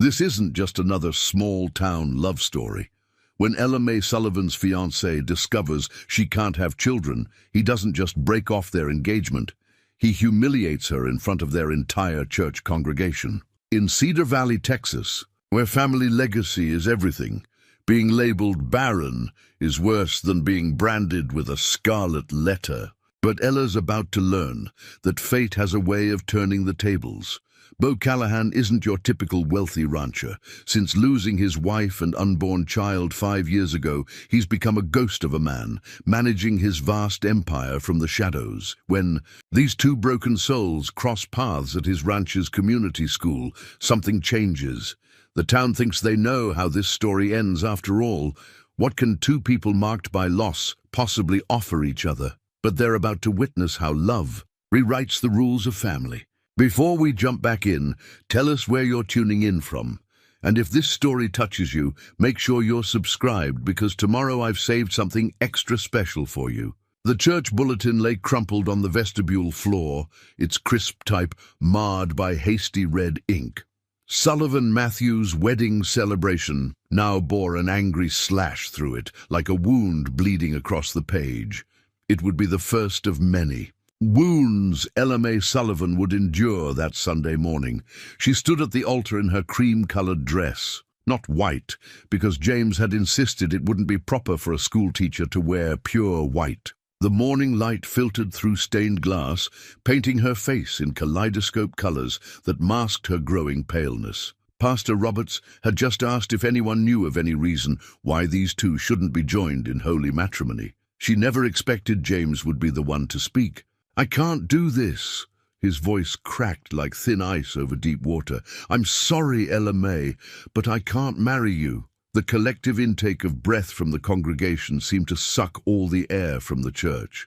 This isn't just another small-town love story. When Ella Mae Sullivan's fiancé discovers she can't have children, he doesn't just break off their engagement. He humiliates her in front of their entire church congregation. In Cedar Valley, Texas, where family legacy is everything, being labeled barren is worse than being branded with a scarlet letter. But Ella's about to learn that fate has a way of turning the tables. Bo Callahan isn't your typical wealthy rancher. Since losing his wife and unborn child 5 years ago, he's become a ghost of a man, managing his vast empire from the shadows. When these two broken souls cross paths at his ranch's community school, something changes. The town thinks they know how this story ends after all. What can two people marked by loss possibly offer each other? But they're about to witness how love rewrites the rules of family. Before we jump back in, tell us where you're tuning in from. And if this story touches you, make sure you're subscribed, because tomorrow I've saved something extra special for you. The church bulletin lay crumpled on the vestibule floor, its crisp type marred by hasty red ink. Sullivan Matthews' wedding celebration now bore an angry slash through it, like a wound bleeding across the page. It would be the first of many wounds Ella Mae Sullivan would endure that Sunday morning. She stood at the altar in her cream-colored dress, not white, because James had insisted it wouldn't be proper for a schoolteacher to wear pure white. The morning light filtered through stained glass, painting her face in kaleidoscope colors that masked her growing paleness. Pastor Roberts had just asked if anyone knew of any reason why these two shouldn't be joined in holy matrimony. She never expected James would be the one to speak. "I can't do this." His voice cracked like thin ice over deep water. "I'm sorry, Ella Mae, but I can't marry you." The collective intake of breath from the congregation seemed to suck all the air from the church.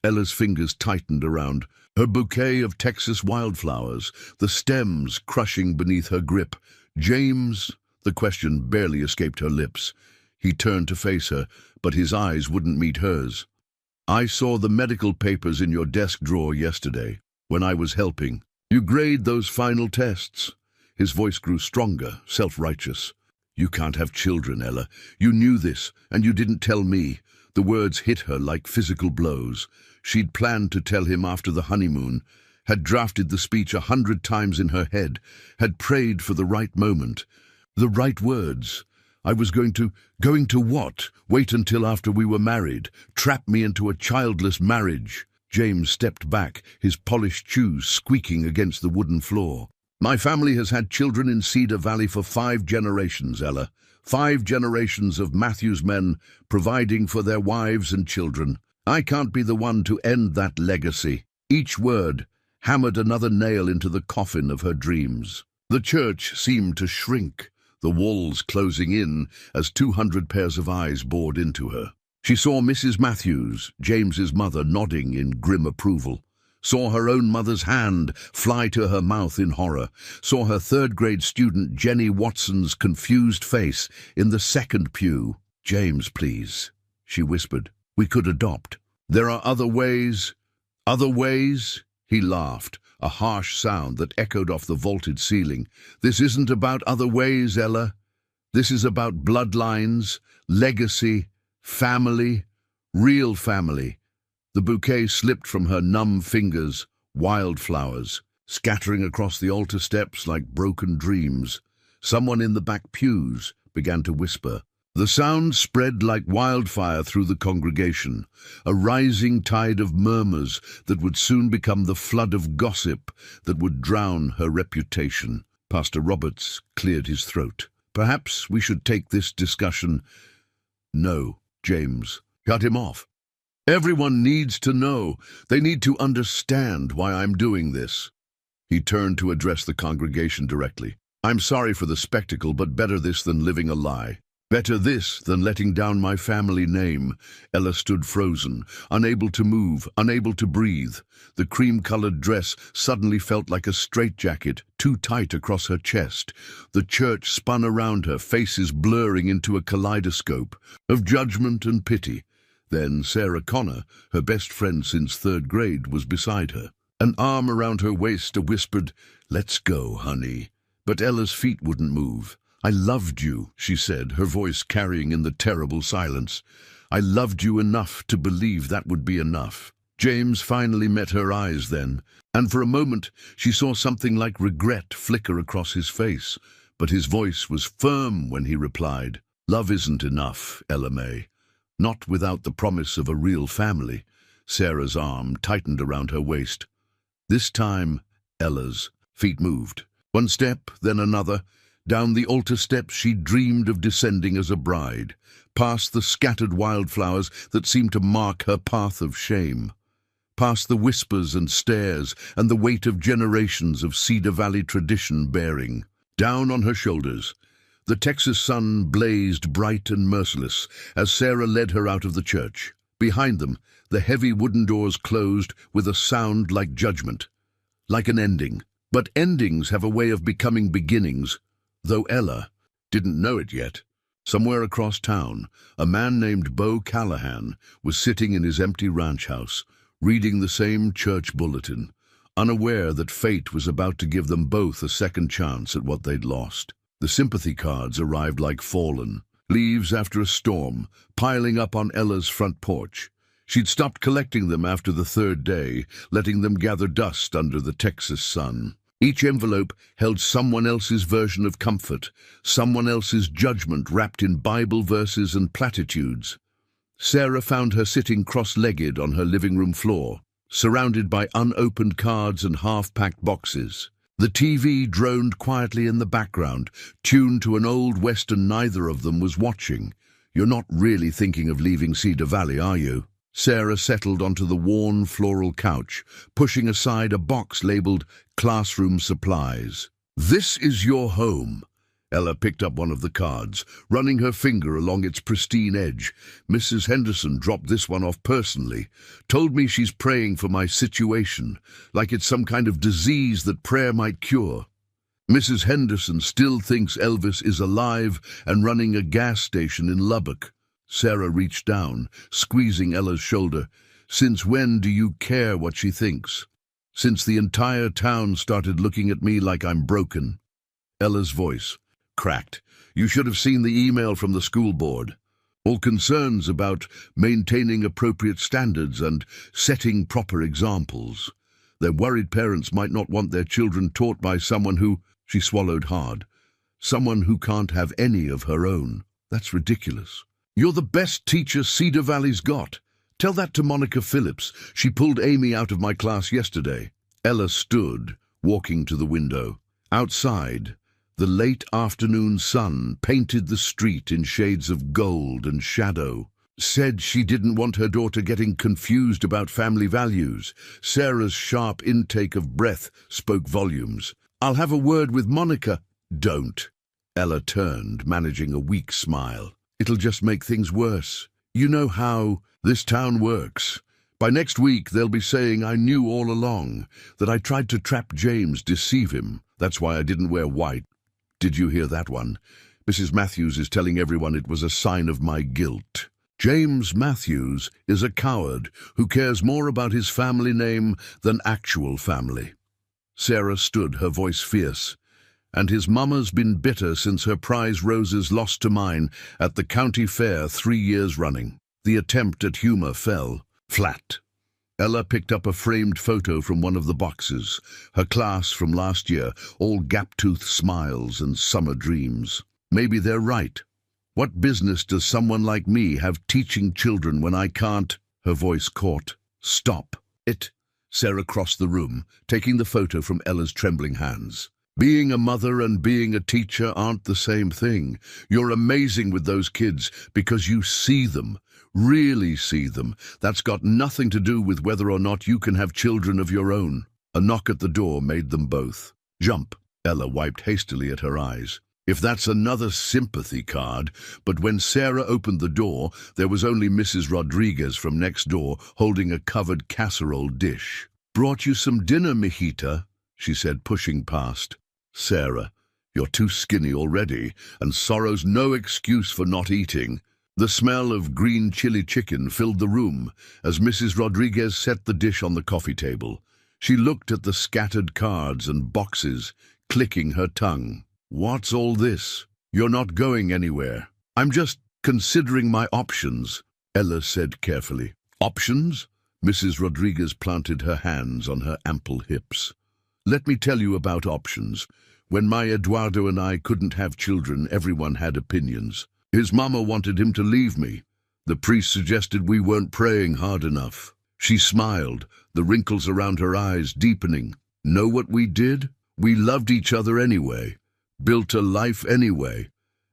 Ella's fingers tightened around her bouquet of Texas wildflowers, the stems crushing beneath her grip. "James?" The question barely escaped her lips. He turned to face her, but his eyes wouldn't meet hers. "I saw the medical papers in your desk drawer yesterday, when I was helping. You grade those final tests." His voice grew stronger, self-righteous. "You can't have children, Ella. You knew this, and you didn't tell me." The words hit her like physical blows. She'd planned to tell him after the honeymoon, had drafted the speech 100 times in her head, had prayed for the right moment, the right words. "I was going to what? Wait until after we were married? Trap me into a childless marriage?" James stepped back, his polished shoes squeaking against the wooden floor. "My family has had children in Cedar Valley for 5 generations, Ella. 5 generations of Matthews men providing for their wives and children. I can't be the one to end that legacy." Each word hammered another nail into the coffin of her dreams. The church seemed to shrink, the walls closing in as 200 pairs of eyes bored into her. She saw Mrs. Matthews, James's mother, nodding in grim approval, saw her own mother's hand fly to her mouth in horror, saw her third-grade student Jenny Watson's confused face in the second pew. "James, please," she whispered. "We could adopt. There are other ways." "Other ways?" He laughed, a harsh sound that echoed off the vaulted ceiling. "This isn't about other ways, Ella. This is about bloodlines, legacy, family, real family." The bouquet slipped from her numb fingers, wildflowers, scattering across the altar steps like broken dreams. Someone in the back pews began to whisper. The sound spread like wildfire through the congregation, a rising tide of murmurs that would soon become the flood of gossip that would drown her reputation. Pastor Roberts cleared his throat. "Perhaps we should take this discussion—" "No, James." Cut him off. "Everyone needs to know. They need to understand why I'm doing this." He turned to address the congregation directly. "I'm sorry for the spectacle, but better this than living a lie. Better this than letting down my family name." Ella stood frozen, unable to move, unable to breathe. The cream-colored dress suddenly felt like a straitjacket, too tight across her chest. The church spun around her, faces blurring into a kaleidoscope of judgment and pity. Then Sarah Connor, her best friend since 3rd grade, was beside her. An arm around her waist, a whispered, "Let's go, honey." But Ella's feet wouldn't move. "I loved you," she said, her voice carrying in the terrible silence. "I loved you enough to believe that would be enough." James finally met her eyes then, and for a moment she saw something like regret flicker across his face, but his voice was firm when he replied, "Love isn't enough, Ella May. Not without the promise of a real family." Sarah's arm tightened around her waist. This time, Ella's feet moved. One step, then another. Down the altar steps she dreamed of descending as a bride, past the scattered wildflowers that seemed to mark her path of shame, past the whispers and stares and the weight of generations of Cedar Valley tradition bearing. Down on her shoulders, the Texas sun blazed bright and merciless as Sarah led her out of the church. Behind them, the heavy wooden doors closed with a sound like judgment, like an ending. But endings have a way of becoming beginnings, though Ella didn't know it yet. Somewhere across town, a man named Bo Callahan was sitting in his empty ranch house, reading the same church bulletin, unaware that fate was about to give them both a second chance at what they'd lost. The sympathy cards arrived like fallen leaves after a storm, piling up on Ella's front porch. She'd stopped collecting them after the third day, letting them gather dust under the Texas sun. Each envelope held someone else's version of comfort, someone else's judgment wrapped in Bible verses and platitudes. Sarah found her sitting cross-legged on her living room floor, surrounded by unopened cards and half-packed boxes. The TV droned quietly in the background, tuned to an old western neither of them was watching. "You're not really thinking of leaving Cedar Valley, are you?" Sarah settled onto the worn floral couch, pushing aside a box labeled classroom supplies. "This is your home." Ella picked up one of the cards, running her finger along its pristine edge. "Mrs. Henderson dropped this one off personally. Told me she's praying for my situation, like it's some kind of disease that prayer might cure. Mrs. Henderson still thinks Elvis is alive and running a gas station in Lubbock." Sarah reached down, squeezing Ella's shoulder. "Since when do you care what she thinks?" "Since the entire town started looking at me like I'm broken." Ella's voice cracked. "You should have seen the email from the school board. All concerns about maintaining appropriate standards and setting proper examples. Their worried parents might not want their children taught by someone who—" She swallowed hard. "Someone who can't have any of her own. That's ridiculous. You're the best teacher Cedar Valley's got. Tell that to Monica Phillips. She pulled Amy out of my class yesterday." Ella stood, walking to the window. Outside, the late afternoon sun painted the street in shades of gold and shadow. Said she didn't want her daughter getting confused about family values. Sarah's sharp intake of breath spoke volumes. "I'll have a word with Monica." "Don't." Ella turned, managing a weak smile. "It'll just make things worse. You know how this town works. By next week, they'll be saying I knew all along, that I tried to trap James, deceive him. That's why I didn't wear white. Did you hear that one? Mrs. Matthews is telling everyone it was a sign of my guilt. James Matthews is a coward who cares more about his family name than actual family." Sarah stood, her voice fierce. "And his mama's been bitter since her prize roses lost to mine at the county fair 3 years running." The attempt at humor fell flat. Ella picked up a framed photo from one of the boxes, her class from last year, all gap-toothed smiles and summer dreams. "Maybe they're right. What business does someone like me have teaching children when I can't—" Her voice caught. "Stop it." Sarah crossed the room, taking the photo from Ella's trembling hands. "Being a mother and being a teacher aren't the same thing. You're amazing with those kids because you see them, really see them. That's got nothing to do with whether or not you can have children of your own." A knock at the door made them both jump. Ella wiped hastily at her eyes. If that's another sympathy card. But when Sarah opened the door, there was only Mrs. Rodriguez from next door holding a covered casserole dish. "Brought you some dinner, mijita," she said, pushing past. "Sarah, you're too skinny already, and sorrow's no excuse for not eating." The smell of green chili chicken filled the room as Mrs. Rodriguez set the dish on the coffee table. She looked at the scattered cards and boxes, clicking her tongue. What's all this? You're not going anywhere. I'm just considering my options, Ella said carefully. Options? Mrs. Rodriguez planted her hands on her ample hips. Let me tell you about options. When my Eduardo and I couldn't have children, everyone had opinions. His mama wanted him to leave me. The priest suggested we weren't praying hard enough. She smiled, the wrinkles around her eyes deepening. Know what we did? We loved each other anyway, built a life anyway,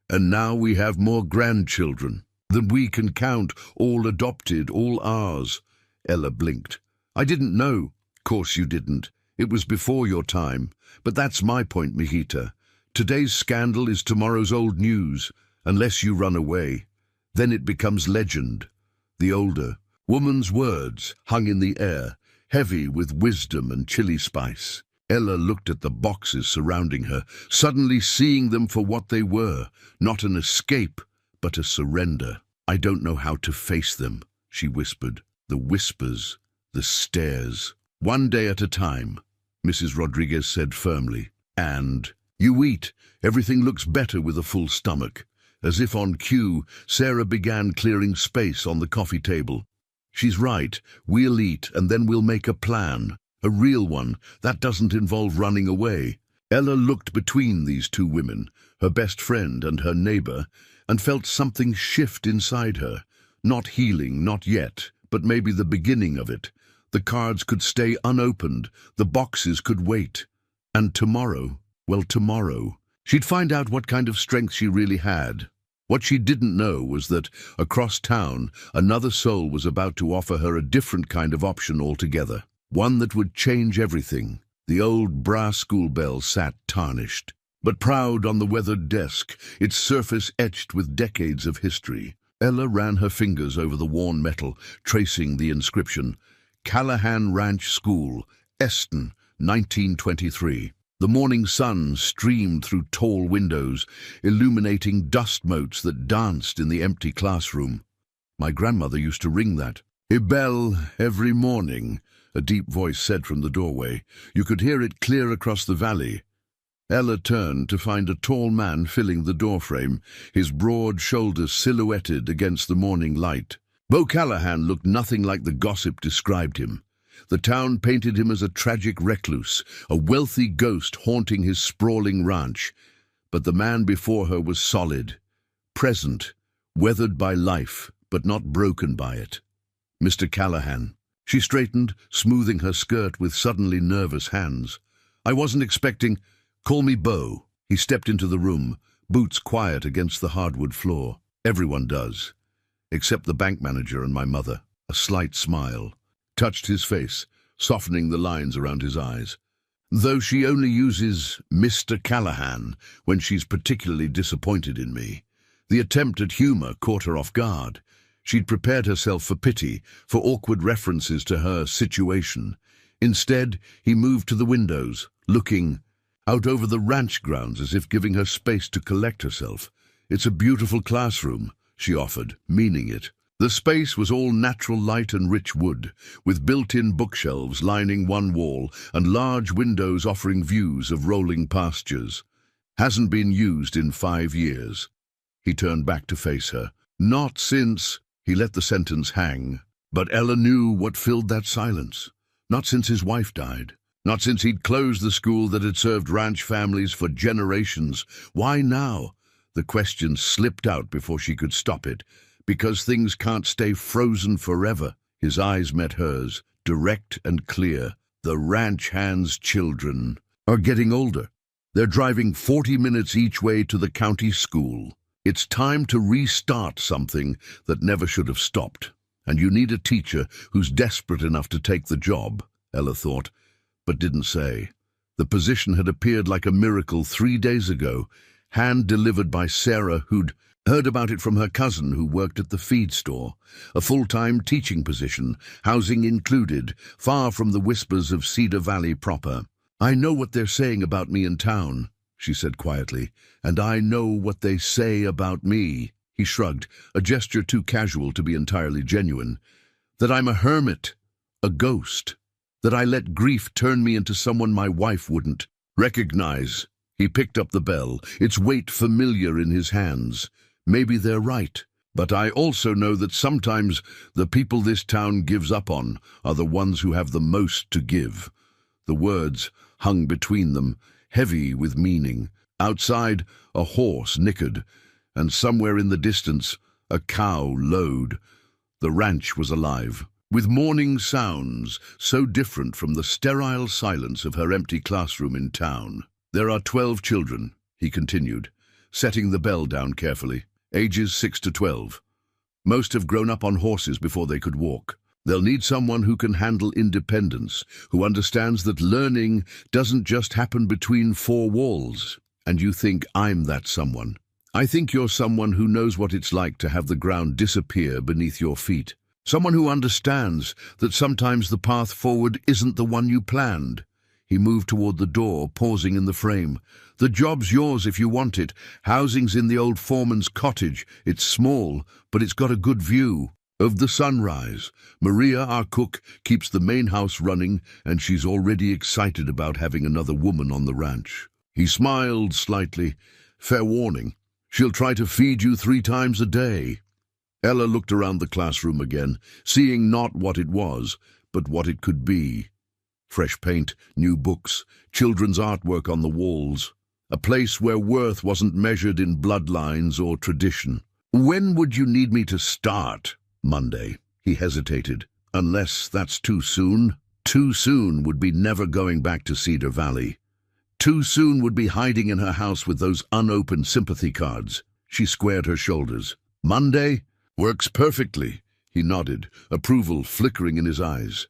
and now we have more grandchildren than we can count, all adopted, all ours. Ella blinked. I didn't know. Course you didn't. It was before your time. But that's my point, mijita. Today's scandal is tomorrow's old news, unless you run away. Then it becomes legend. The older woman's words hung in the air, heavy with wisdom and chili spice. Ella looked at the boxes surrounding her, suddenly seeing them for what they were, not an escape, but a surrender. I don't know how to face them, she whispered. The whispers, the stares. One day at a time, Mrs. Rodriguez said firmly. And you eat. Everything looks better with a full stomach. As if on cue, Sarah began clearing space on the coffee table. She's right. We'll eat, and then we'll make a plan. A real one. That doesn't involve running away. Ella looked between these two women, her best friend and her neighbor, and felt something shift inside her. Not healing, not yet, but maybe the beginning of it. The cards could stay unopened, the boxes could wait. And tomorrow, well, tomorrow, she'd find out what kind of strength she really had. What she didn't know was that, across town, another soul was about to offer her a different kind of option altogether. One that would change everything. The old brass school bell sat tarnished, but proud on the weathered desk, its surface etched with decades of history. Ella ran her fingers over the worn metal, tracing the inscription. Callahan Ranch School, Eston, 1923. The morning sun streamed through tall windows, illuminating dust motes that danced in the empty classroom. My grandmother used to ring that. A bell every morning, a deep voice said from the doorway. You could hear it clear across the valley. Ella turned to find a tall man filling the doorframe, his broad shoulders silhouetted against the morning light. Beau Callahan looked nothing like the gossip described him. The town painted him as a tragic recluse, a wealthy ghost haunting his sprawling ranch. But the man before her was solid, present, weathered by life, but not broken by it. Mr. Callahan. She straightened, smoothing her skirt with suddenly nervous hands. I wasn't expecting... Call me Beau. He stepped into the room, boots quiet against the hardwood floor. Everyone does. Except the bank manager and my mother. A slight smile touched his face, softening the lines around his eyes. Though she only uses Mr. Callahan when she's particularly disappointed in me. The attempt at humor caught her off guard. She'd prepared herself for pity, for awkward references to her situation. Instead, he moved to the windows, looking out over the ranch grounds as if giving her space to collect herself. It's a beautiful classroom, she offered, meaning it. The space was all natural light and rich wood, with built-in bookshelves lining one wall and large windows offering views of rolling pastures. Hasn't been used in 5 years. He turned back to face her. Not since... He let the sentence hang. But Ella knew what filled that silence. Not since his wife died. Not since he'd closed the school that had served ranch families for generations. Why now? The question slipped out before she could stop it. Because things can't stay frozen forever. His eyes met hers, direct and clear. The ranch hand's children are getting older. They're driving 40 minutes each way to the county school. It's time to restart something that never should have stopped. And you need a teacher who's desperate enough to take the job, Ella thought, but didn't say. The position had appeared like a miracle 3 days ago, hand-delivered by Sarah, who'd heard about it from her cousin who worked at the feed store. A full-time teaching position, housing included, far from the whispers of Cedar Valley proper. I know what they're saying about me in town, she said quietly, and I know what they say about me. He shrugged, a gesture too casual to be entirely genuine. That I'm a hermit, a ghost, that I let grief turn me into someone my wife wouldn't recognize. He picked up the bell, its weight familiar in his hands. Maybe they're right, but I also know that sometimes the people this town gives up on are the ones who have the most to give. The words hung between them, heavy with meaning. Outside, a horse nickered, and somewhere in the distance, a cow lowed. The ranch was alive, with morning sounds so different from the sterile silence of her empty classroom in town. "There are 12 children," he continued, setting the bell down carefully, ages 6 to 12. "Most have grown up on horses before they could walk. They'll need someone who can handle independence, who understands that learning doesn't just happen between four walls. And you think I'm that someone. I think you're someone who knows what it's like to have the ground disappear beneath your feet. Someone who understands that sometimes the path forward isn't the one you planned." He moved toward the door, pausing in the frame. "The job's yours if you want it. Housing's in the old foreman's cottage. It's small, but it's got a good view of the sunrise. Maria, our cook, keeps the main house running, and she's already excited about having another woman on the ranch." He smiled slightly. "Fair warning, she'll try to feed you 3 times a day." Ella looked around the classroom again, seeing not what it was, but what it could be. Fresh paint, new books, children's artwork on the walls. A place where worth wasn't measured in bloodlines or tradition. "When would you need me to start?" "Monday." He hesitated. "Unless that's too soon." Too soon would be never going back to Cedar Valley. Too soon would be hiding in her house with those unopened sympathy cards. She squared her shoulders. "Monday? Works perfectly." He nodded, approval flickering in his eyes.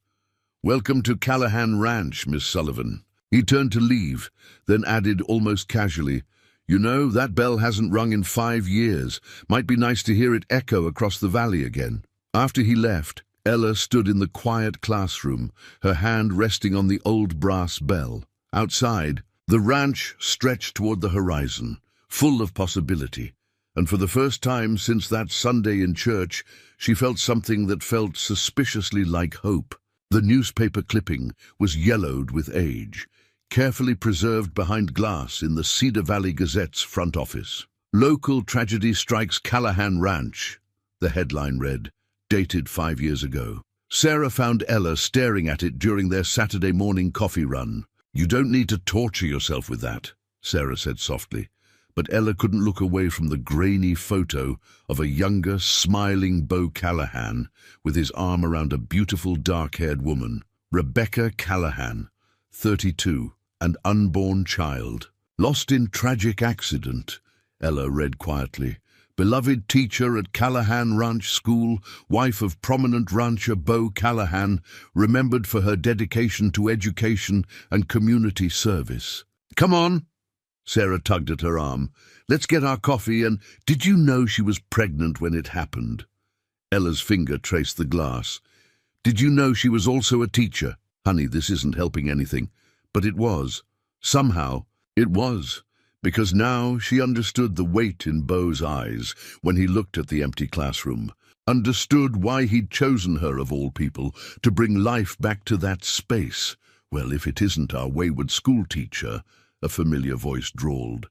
"Welcome to Callahan Ranch, Miss Sullivan." He turned to leave, then added almost casually, "You know, that bell hasn't rung in 5 years. Might be nice to hear it echo across the valley again." After he left, Ella stood in the quiet classroom, her hand resting on the old brass bell. Outside, the ranch stretched toward the horizon, full of possibility, and for the first time since that Sunday in church, she felt something that felt suspiciously like hope. The newspaper clipping was yellowed with age, carefully preserved behind glass in the Cedar Valley Gazette's front office. "Local tragedy strikes Callahan Ranch," the headline read, dated 5 years ago. Sarah found Ella staring at it during their Saturday morning coffee run. "You don't need to torture yourself with that," Sarah said softly, but Ella couldn't look away from the grainy photo of a younger, smiling Bo Callahan with his arm around a beautiful dark-haired woman. Rebecca Callahan, 32, an unborn child. "Lost in tragic accident," Ella read quietly. "Beloved teacher at Callahan Ranch School, wife of prominent rancher Bo Callahan, remembered for her dedication to education and community service." "Come on." Sarah tugged at her arm. "Let's get our coffee, and did you know she was pregnant when it happened?" Ella's finger traced the glass. "Did you know she was also a teacher?" "Honey, this isn't helping anything." But it was. Somehow, it was. Because now she understood the weight in Bo's eyes when he looked at the empty classroom, understood why he'd chosen her of all people to bring life back to that space. "Well, if it isn't our wayward schoolteacher," a familiar voice drawled.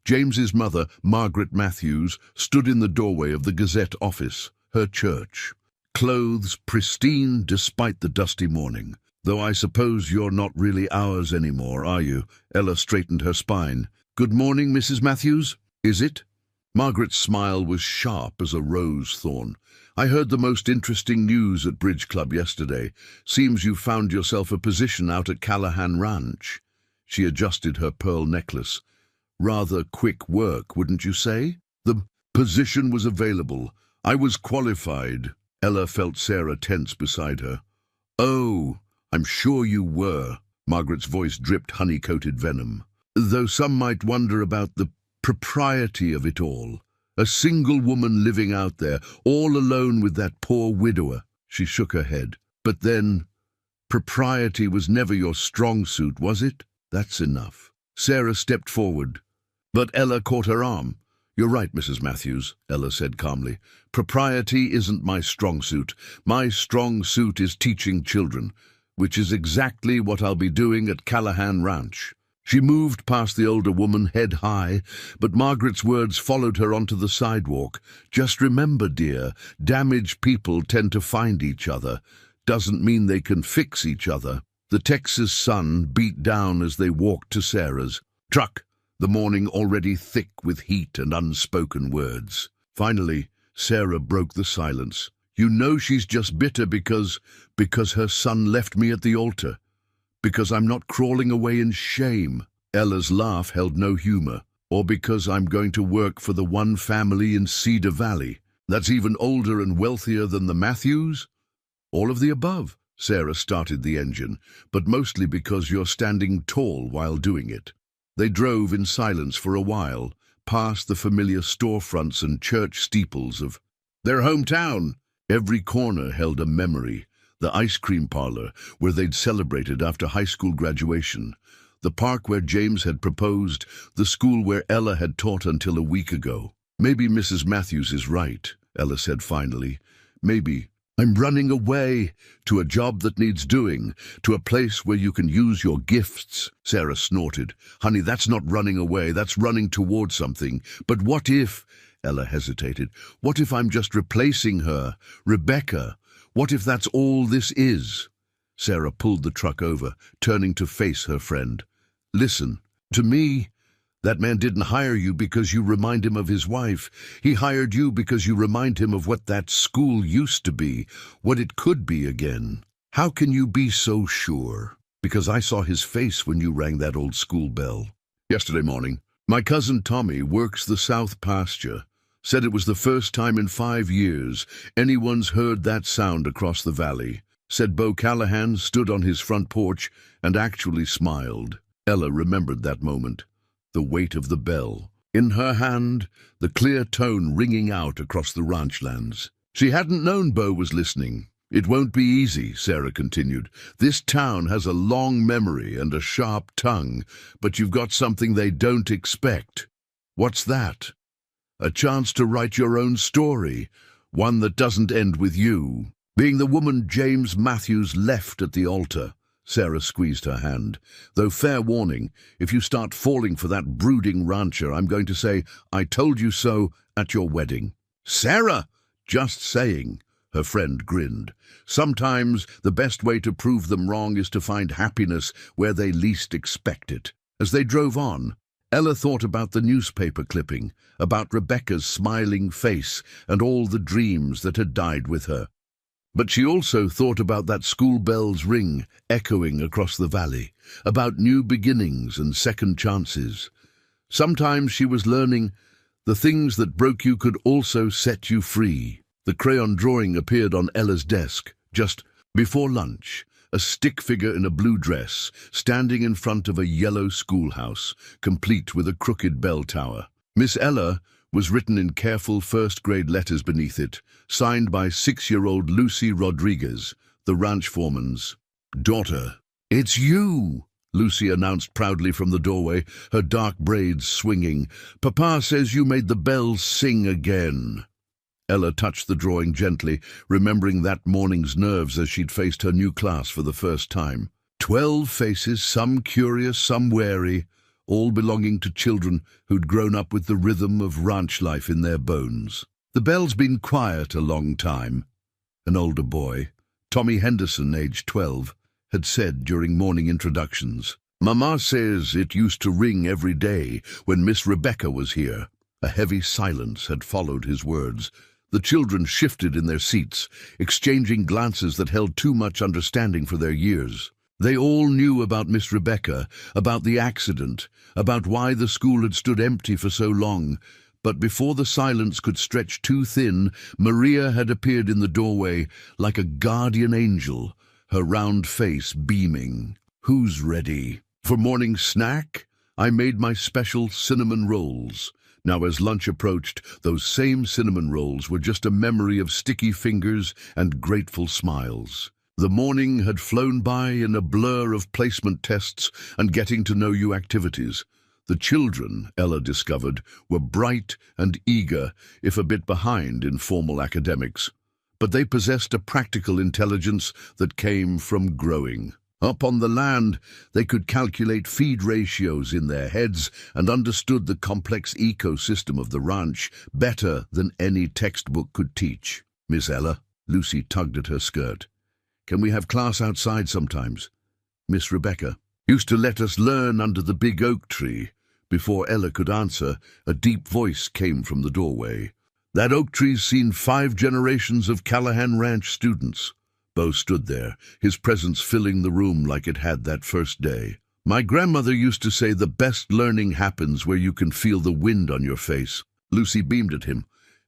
James's mother, Margaret Matthews, stood in the doorway of the Gazette office, her church. Clothes pristine despite the dusty morning. "Though I suppose you're not really ours anymore, are you?" Ella straightened her spine. "Good morning, Mrs. Matthews. Is it?" Margaret's smile was sharp as a rose thorn. "I heard the most interesting news at Bridge Club yesterday. Seems you found yourself a position out at Callahan Ranch." She adjusted her pearl necklace. "Rather quick work, wouldn't you say?" "The position was available. I was qualified." Ella felt Sarah tense beside her. "Oh, I'm sure you were." Margaret's voice dripped honey-coated venom. "Though some might wonder about the propriety of it all. A single woman living out there, all alone with that poor widower." She shook her head. "But then, propriety was never your strong suit, was it?" "That's enough." Sarah stepped forward, but Ella caught her arm. "You're right, Mrs. Matthews," Ella said calmly. "Propriety isn't my strong suit. My strong suit is teaching children, which is exactly what I'll be doing at Callahan Ranch." She moved past the older woman, head high, but Margaret's words followed her onto the sidewalk. Just remember, dear, damaged people tend to find each other. Doesn't mean they can fix each other. The Texas sun beat down as they walked to Sarah's. Truck, the morning already thick with heat and unspoken words. Finally, Sarah broke the silence. You know she's just bitter because her son left me at the altar. Because I'm not crawling away in shame. Ella's laugh held no humor. Or because I'm going to work for the one family in Cedar Valley that's even older and wealthier than the Matthews? All of the above. Sarah started the engine, but mostly because you're standing tall while doing it. They drove in silence for a while, past the familiar storefronts and church steeples of their hometown. Every corner held a memory. The ice cream parlor where they'd celebrated after high school graduation, the park where James had proposed, the school where Ella had taught until a week ago. Maybe Mrs. Matthews is right, Ella said finally. Maybe. I'm running away to a job that needs doing, to a place where you can use your gifts. Sarah snorted. Honey, that's not running away, that's running toward something. But what if, Ella hesitated, what if I'm just replacing her, Rebecca? What if that's all this is? Sarah pulled the truck over, turning to face her friend. Listen, to me, that man didn't hire you because you remind him of his wife. He hired you because you remind him of what that school used to be, what it could be again. How can you be so sure? Because I saw his face when you rang that old school bell. Yesterday morning, my cousin Tommy works the south pasture. Said it was the first time in 5 years anyone's heard that sound across the valley. Said Bo Callahan stood on his front porch and actually smiled. Ella remembered that moment. The weight of the bell. In her hand, the clear tone ringing out across the ranchlands. She hadn't known Bo was listening. It won't be easy, Sarah continued. This town has a long memory and a sharp tongue, but you've got something they don't expect. What's that? A chance to write your own story, one that doesn't end with you. Being the woman James Matthews left at the altar. Sarah squeezed her hand. Though fair warning, if you start falling for that brooding rancher, I'm going to say, I told you so at your wedding. Sarah! Just saying. Her friend grinned. Sometimes the best way to prove them wrong is to find happiness where they least expect it. As they drove on, Ella thought about the newspaper clipping, about Rebecca's smiling face and all the dreams that had died with her. But she also thought about that school bell's ring echoing across the valley, about new beginnings and second chances. Sometimes she was learning the things that broke you could also set you free. The crayon drawing appeared on Ella's desk just before lunch. A stick figure in a blue dress, standing in front of a yellow schoolhouse, complete with a crooked bell tower. Miss Ella was written in careful first-grade letters beneath it, signed by 6-year-old Lucy Rodriguez, the ranch foreman's daughter. It's you, Lucy announced proudly from the doorway, her dark braids swinging. Papa says you made the bells sing again. Ella touched the drawing gently, remembering that morning's nerves as she'd faced her new class for the first time. 12 faces, some curious, some wary, all belonging to children who'd grown up with the rhythm of ranch life in their bones. The bell's been quiet a long time. An older boy, Tommy Henderson, aged 12, had said during morning introductions. Mama says it used to ring every day when Miss Rebecca was here. A heavy silence had followed his words. The children shifted in their seats, exchanging glances that held too much understanding for their years. They all knew about Miss Rebecca, about the accident, about why the school had stood empty for so long. But before the silence could stretch too thin, Maria had appeared in the doorway like a guardian angel, her round face beaming. Who's ready? For morning snack? I made my special cinnamon rolls. Now as lunch approached, those same cinnamon rolls were just a memory of sticky fingers and grateful smiles. The morning had flown by in a blur of placement tests and getting-to-know-you activities. The children, Ella discovered, were bright and eager, if a bit behind in formal academics. But they possessed a practical intelligence that came from growing. Up on the land, they could calculate feed ratios in their heads and understood the complex ecosystem of the ranch better than any textbook could teach. Miss Ella, Lucy tugged at her skirt. Can we have class outside sometimes? Miss Rebecca used to let us learn under the big oak tree. Before Ella could answer, a deep voice came from the doorway. That oak tree's seen 5 generations of Callahan Ranch students. Bo stood there, his presence filling the room like it had that first day. My grandmother used to say the best learning happens where you can feel the wind on your face. Lucy beamed at him.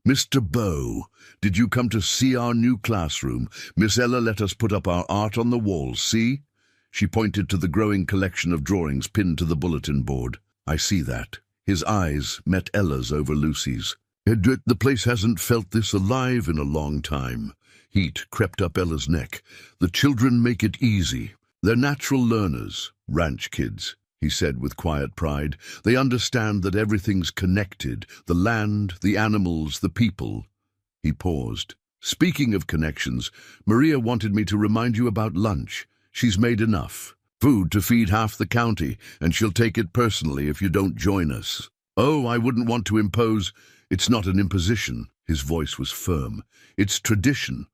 Mr. Bo, did you come to see our new classroom? Miss Ella let us put up our art on the walls, see? She pointed to the growing collection of drawings pinned to the bulletin board. I see that. His eyes met Ella's over Lucy's. The place hasn't felt this alive in a long time. Heat crept up Ella's neck. The children make it easy. They're natural learners, ranch kids, he said with quiet pride. They understand that everything's connected, the land, the animals, the people. He paused. Speaking of connections, Maria wanted me to remind you about lunch. She's made enough. Food to feed half the county, and she'll take it personally if you don't join us. Oh, I wouldn't want to impose. It's not an imposition. His voice was firm. It's tradition.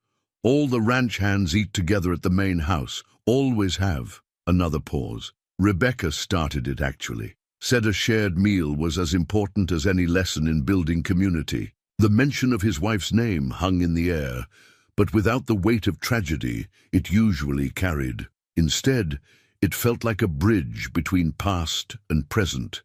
All the ranch hands eat together at the main house. Always have. Another pause. Rebecca started it, actually. Said a shared meal was as important as any lesson in building community. The mention of his wife's name hung in the air, but without the weight of tragedy it usually carried. Instead, it felt like a bridge between past and present,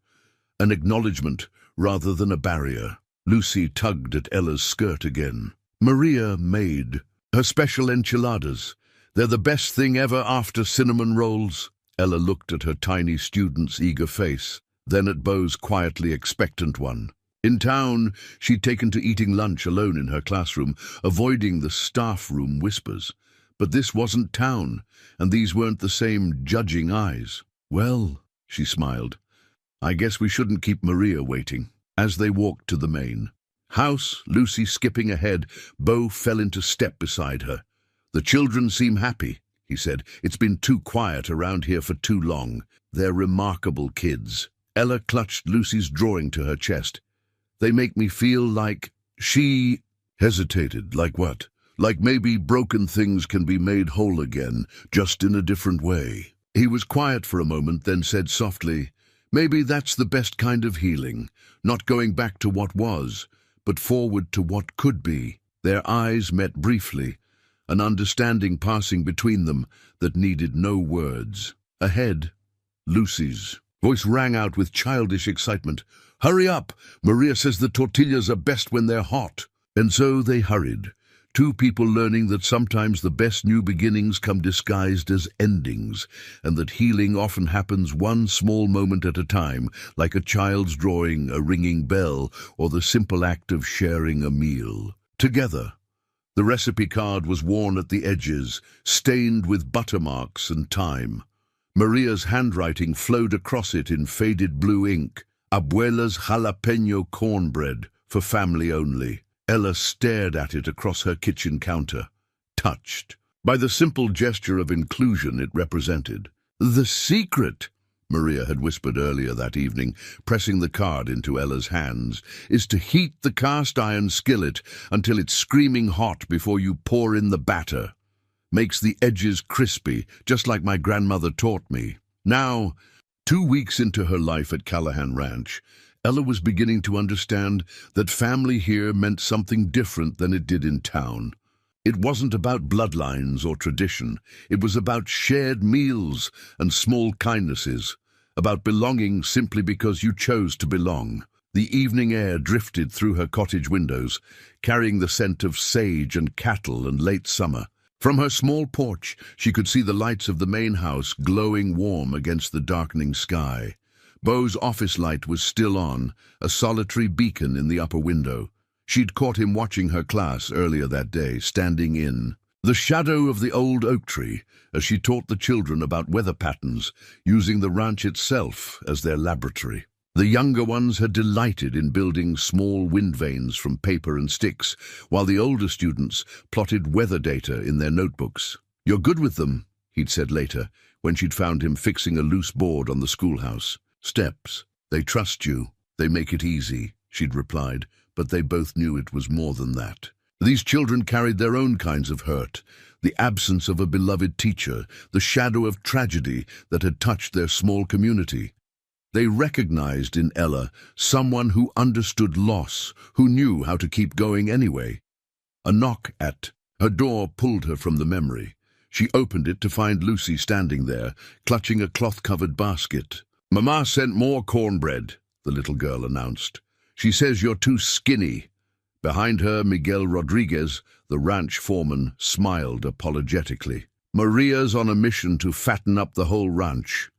an acknowledgement rather than a barrier. Lucy tugged at Ella's skirt again. Maria made her special enchiladas. They're the best thing ever after cinnamon rolls. Ella looked at her tiny student's eager face, then at Bo's quietly expectant one. In town, she'd taken to eating lunch alone in her classroom, avoiding the staff room whispers. But this wasn't town, and these weren't the same judging eyes. Well, she smiled, I guess we shouldn't keep Maria waiting. As they walked to the main house, Lucy skipping ahead, Bo fell into step beside her. The children seem happy, he said. It's been too quiet around here for too long. They're remarkable kids. Ella clutched Lucy's drawing to her chest. They make me feel like... She hesitated. Like what? Like maybe broken things can be made whole again, just in a different way. He was quiet for a moment, then said softly, maybe that's the best kind of healing, not going back to what was, but forward to what could be. Their eyes met briefly, an understanding passing between them that needed no words. Ahead, Lucy's voice rang out with childish excitement. Hurry up! Maria says the tortillas are best when they're hot. And so they hurried. Two people learning that sometimes the best new beginnings come disguised as endings, and that healing often happens one small moment at a time, like a child's drawing, a ringing bell, or the simple act of sharing a meal. Together. The recipe card was worn at the edges, stained with butter marks and time. Maria's handwriting flowed across it in faded blue ink. Abuela's jalapeno cornbread, for family only. Ella stared at it across her kitchen counter, touched by the simple gesture of inclusion it represented. The secret, Maria had whispered earlier that evening, pressing the card into Ella's hands, is to heat the cast-iron skillet until it's screaming hot before you pour in the batter. Makes the edges crispy, just like my grandmother taught me. Now, 2 weeks into her life at Callahan Ranch, Ella was beginning to understand that family here meant something different than it did in town. It wasn't about bloodlines or tradition. It was about shared meals and small kindnesses, about belonging simply because you chose to belong. The evening air drifted through her cottage windows, carrying the scent of sage and cattle and late summer. From her small porch, she could see the lights of the main house glowing warm against the darkening sky. Bo's office light was still on, a solitary beacon in the upper window. She'd caught him watching her class earlier that day, standing in the shadow of the old oak tree, as she taught the children about weather patterns, using the ranch itself as their laboratory. The younger ones had delighted in building small wind vanes from paper and sticks, while the older students plotted weather data in their notebooks. You're good with them, he'd said later, when she'd found him fixing a loose board on the schoolhouse. "Steps. They trust you. They make it easy," she'd replied, but they both knew it was more than that. These children carried their own kinds of hurt, the absence of a beloved teacher, the shadow of tragedy that had touched their small community. They recognized in Ella someone who understood loss, who knew how to keep going anyway. A knock at her door pulled her from the memory. She opened it to find Lucy standing there, clutching a cloth-covered basket. "Mama sent more cornbread," the little girl announced. "She says you're too skinny." Behind her, Miguel Rodriguez, the ranch foreman, smiled apologetically. "Maria's on a mission to fatten up the whole ranch."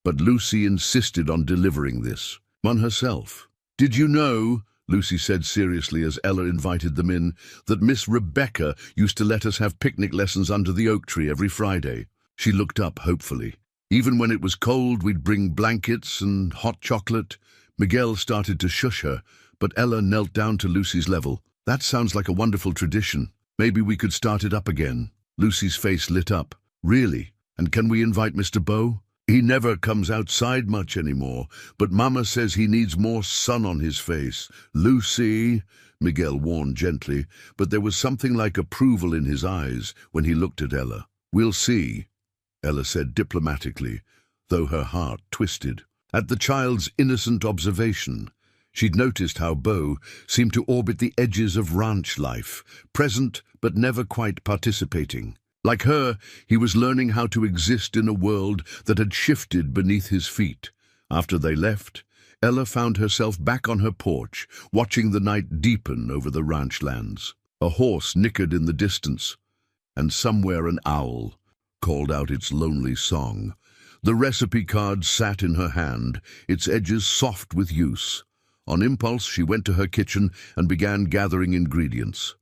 But Lucy insisted on delivering this, on herself. "Did you know," Lucy said seriously as Ella invited them in, "that Miss Rebecca used to let us have picnic lessons under the oak tree every Friday?" She looked up hopefully. "Even when it was cold, we'd bring blankets and hot chocolate." Miguel started to shush her, but Ella knelt down to Lucy's level. "That sounds like a wonderful tradition. Maybe we could start it up again." Lucy's face lit up. "Really? And can we invite Mr. Bow? He never comes outside much anymore, but Mama says he needs more sun on his face." "Lucy," Miguel warned gently, but there was something like approval in his eyes when he looked at Ella. "We'll see," Ella said diplomatically, though her heart twisted. At the child's innocent observation, she'd noticed how Beau seemed to orbit the edges of ranch life, present but never quite participating. Like her, he was learning how to exist in a world that had shifted beneath his feet. After they left, Ella found herself back on her porch, watching the night deepen over the ranch lands. A horse nickered in the distance, and somewhere an owl called out its lonely song. The recipe card sat in her hand, its edges soft with use. On impulse, she went to her kitchen and began gathering ingredients.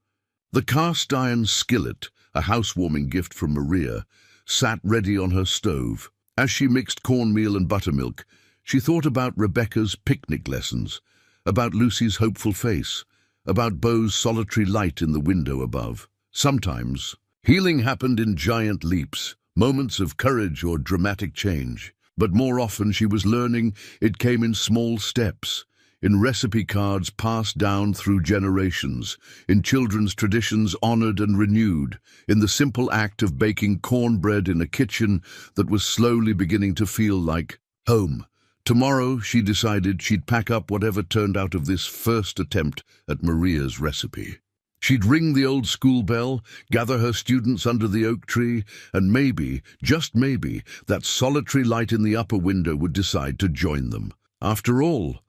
The cast-iron skillet, a housewarming gift from Maria, sat ready on her stove. As she mixed cornmeal and buttermilk, she thought about Rebecca's picnic lessons, about Lucy's hopeful face, about Beau's solitary light in the window above. Sometimes, healing happened in giant leaps, moments of courage or dramatic change. But more often she was learning it came in small steps, in recipe cards passed down through generations, in children's traditions honored and renewed, in the simple act of baking cornbread in a kitchen that was slowly beginning to feel like home. Tomorrow, she decided she'd pack up whatever turned out of this first attempt at Maria's recipe. She'd ring the old school bell, gather her students under the oak tree, and maybe, just maybe, that solitary light in the upper window would decide to join them. After all,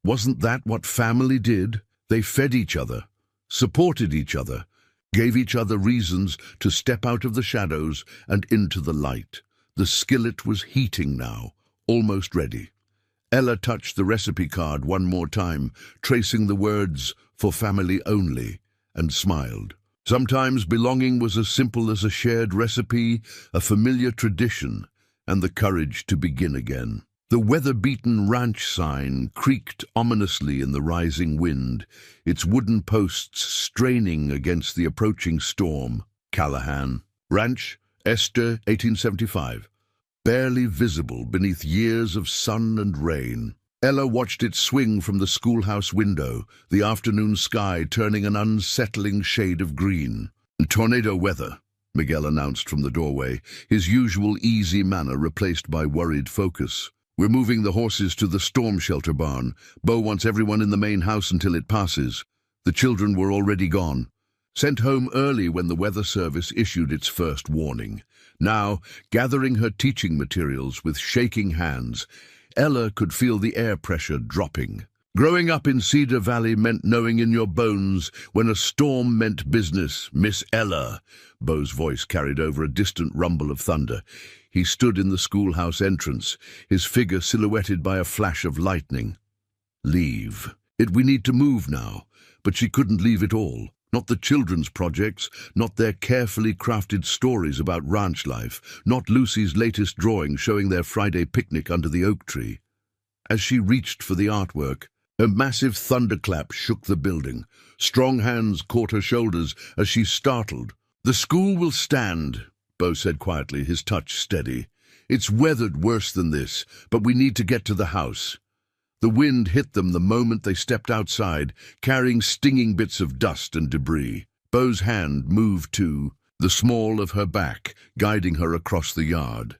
wasn't that what family did? They fed each other, supported each other, gave each other reasons to step out of the shadows and into the light. The skillet was heating now, almost ready. Ella touched the recipe card one more time, tracing the words, "For family only," and smiled. Sometimes belonging was as simple as a shared recipe, a familiar tradition, and the courage to begin again. The weather-beaten ranch sign creaked ominously in the rising wind, its wooden posts straining against the approaching storm. Callahan. Ranch, Esther, 1875. Barely visible beneath years of sun and rain. Ella watched it swing from the schoolhouse window, the afternoon sky turning an unsettling shade of green. "Tornado weather," Miguel announced from the doorway, his usual easy manner replaced by worried focus. "We're moving the horses to the storm shelter barn. Beau wants everyone in the main house until it passes." The children were already gone, sent home early when the weather service issued its first warning. Now, gathering her teaching materials with shaking hands, Ella could feel the air pressure dropping. Growing up in Cedar Valley meant knowing in your bones when a storm meant business. "Miss Ella," Beau's voice carried over a distant rumble of thunder. He stood in the schoolhouse entrance, his figure silhouetted by a flash of lightning. "Leave. We need to move now." But she couldn't leave it all. Not the children's projects, not their carefully crafted stories about ranch life, not Lucy's latest drawing showing their Friday picnic under the oak tree. As she reached for the artwork, a massive thunderclap shook the building. Strong hands caught her shoulders as she startled. "The school will stand," Beau said quietly, his touch steady. It's weathered worse than this, but we need to get to the house. The wind hit them the moment they stepped outside, carrying stinging bits of dust and debris. Beau's hand moved to the small of her back, guiding her across the yard.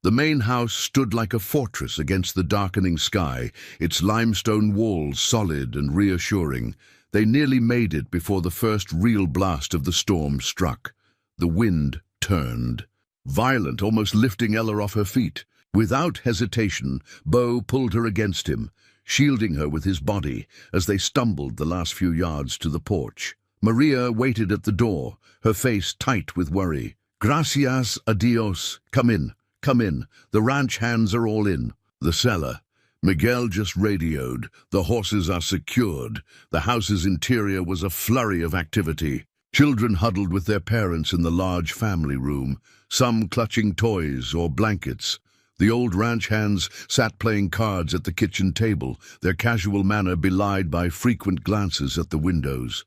The main house stood like a fortress against the darkening sky, its limestone walls solid and reassuring. They nearly made it before the first real blast of the storm struck. The wind turned, violent, almost lifting Ella off her feet. Without hesitation, Beau pulled her against him, shielding her with his body as they stumbled the last few yards to the porch. Maria waited at the door, her face tight with worry. "Gracias a Dios. Come in. Come in. The ranch hands are all in." The cellar. Miguel just radioed. The horses are secured. The house's interior was a flurry of activity. Children huddled with their parents in the large family room, some clutching toys or blankets. The old ranch hands sat playing cards at the kitchen table, their casual manner belied by frequent glances at the windows.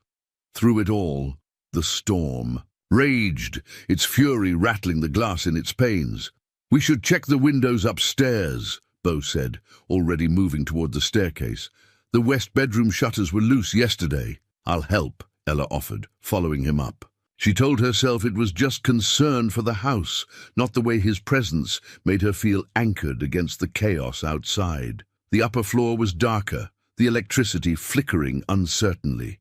Through it all, the storm raged, its fury rattling the glass in its panes. "We should check the windows upstairs," Beau said, already moving toward the staircase. "The west bedroom shutters were loose yesterday." "I'll help," Ella offered, following him up. She told herself it was just concern for the house, not the way his presence made her feel anchored against the chaos outside. The upper floor was darker, the electricity flickering uncertainly.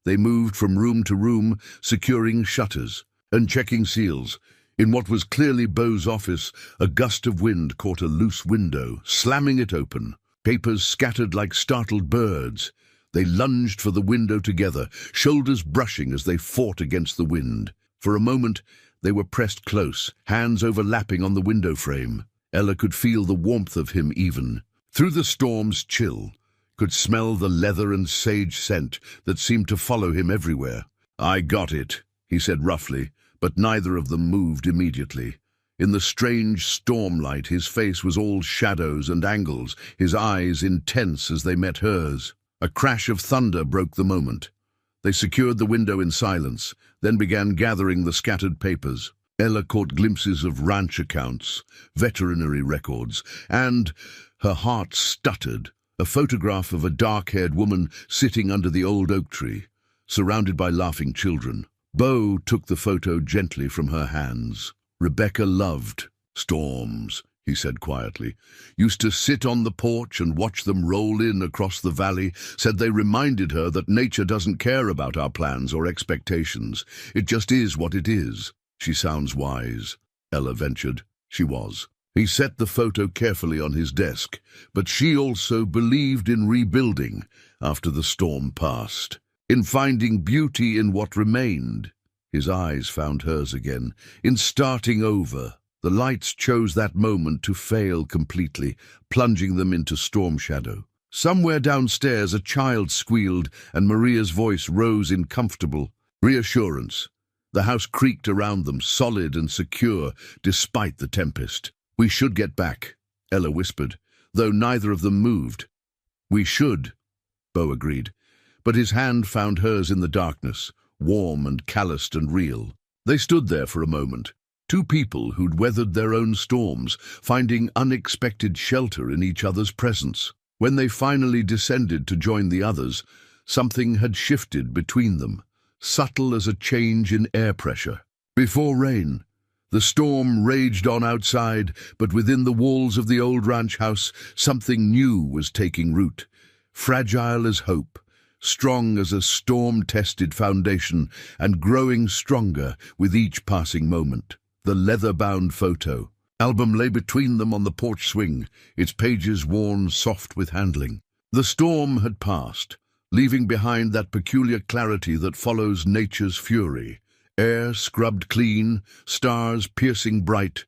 They moved from room to room, securing shutters and checking seals. In what was clearly Beau's office, a gust of wind caught a loose window, slamming it open. Papers scattered like startled birds. They lunged for the window together, shoulders brushing as they fought against the wind. For a moment, they were pressed close, hands overlapping on the window frame. Ella could feel the warmth of him even. Through the storm's chill, could smell the leather and sage scent that seemed to follow him everywhere. "I got it," he said roughly, but neither of them moved immediately. In the strange stormlight, his face was all shadows and angles, his eyes intense as they met hers. A crash of thunder broke the moment. They secured the window in silence, then began gathering the scattered papers. Ella caught glimpses of ranch accounts, veterinary records, and her heart stuttered. A photograph of a dark-haired woman sitting under the old oak tree, surrounded by laughing children. Beau took the photo gently from her hands. "Rebecca loved storms," he said quietly. "Used to sit on the porch and watch them roll in across the valley, said they reminded her that nature doesn't care about our plans or expectations. It just is what it is." "She sounds wise," Ella ventured. She was. He set the photo carefully on his desk, but she also believed in rebuilding after the storm passed, in finding beauty in what remained. His eyes found hers again, in starting over. The lights chose that moment to fail completely, plunging them into storm shadow. Somewhere downstairs a child squealed, and Maria's voice rose in comfortable reassurance. The house creaked around them, solid and secure, despite the tempest. "We should get back," Ella whispered, though neither of them moved. "We should," Beau agreed, but his hand found hers in the darkness, warm and calloused and real. They stood there for a moment, two people who'd weathered their own storms, finding unexpected shelter in each other's presence. When they finally descended to join the others, something had shifted between them, subtle as a change in air pressure. Before rain, the storm raged on outside, but within the walls of the old ranch house, something new was taking root, fragile as hope, strong as a storm-tested foundation, and growing stronger with each passing moment. The leather-bound photo album lay between them on the porch swing, its pages worn soft with handling. The storm had passed, leaving behind that peculiar clarity that follows nature's fury. Air scrubbed clean, stars piercing bright,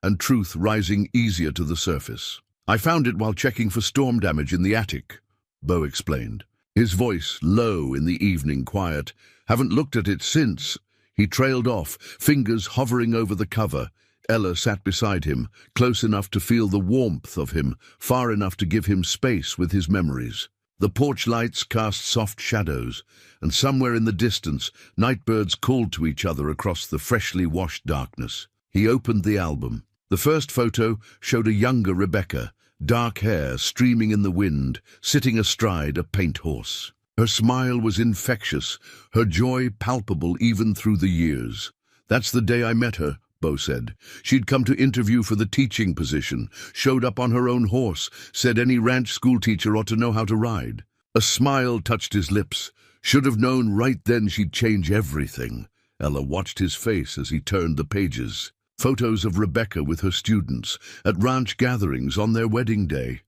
and truth rising easier to the surface. "I found it while checking for storm damage in the attic," Beau explained, his voice low in the evening quiet. "Haven't looked at it since." He trailed off, fingers hovering over the cover. Ella sat beside him, close enough to feel the warmth of him, far enough to give him space with his memories. The porch lights cast soft shadows, and somewhere in the distance, nightbirds called to each other across the freshly washed darkness. He opened the album. The The first photo showed a younger Rebecca, dark hair streaming in the wind, sitting astride a paint horse. Her smile was infectious, her joy palpable even through the years. "That's the day I met her," Bo said. "She'd come to interview for the teaching position, showed up on her own horse, said any ranch schoolteacher ought to know how to ride." A smile touched his lips. "Should have known right then she'd change everything." Ella watched his face as he turned the pages. Photos of Rebecca with her students, at ranch gatherings on their wedding day.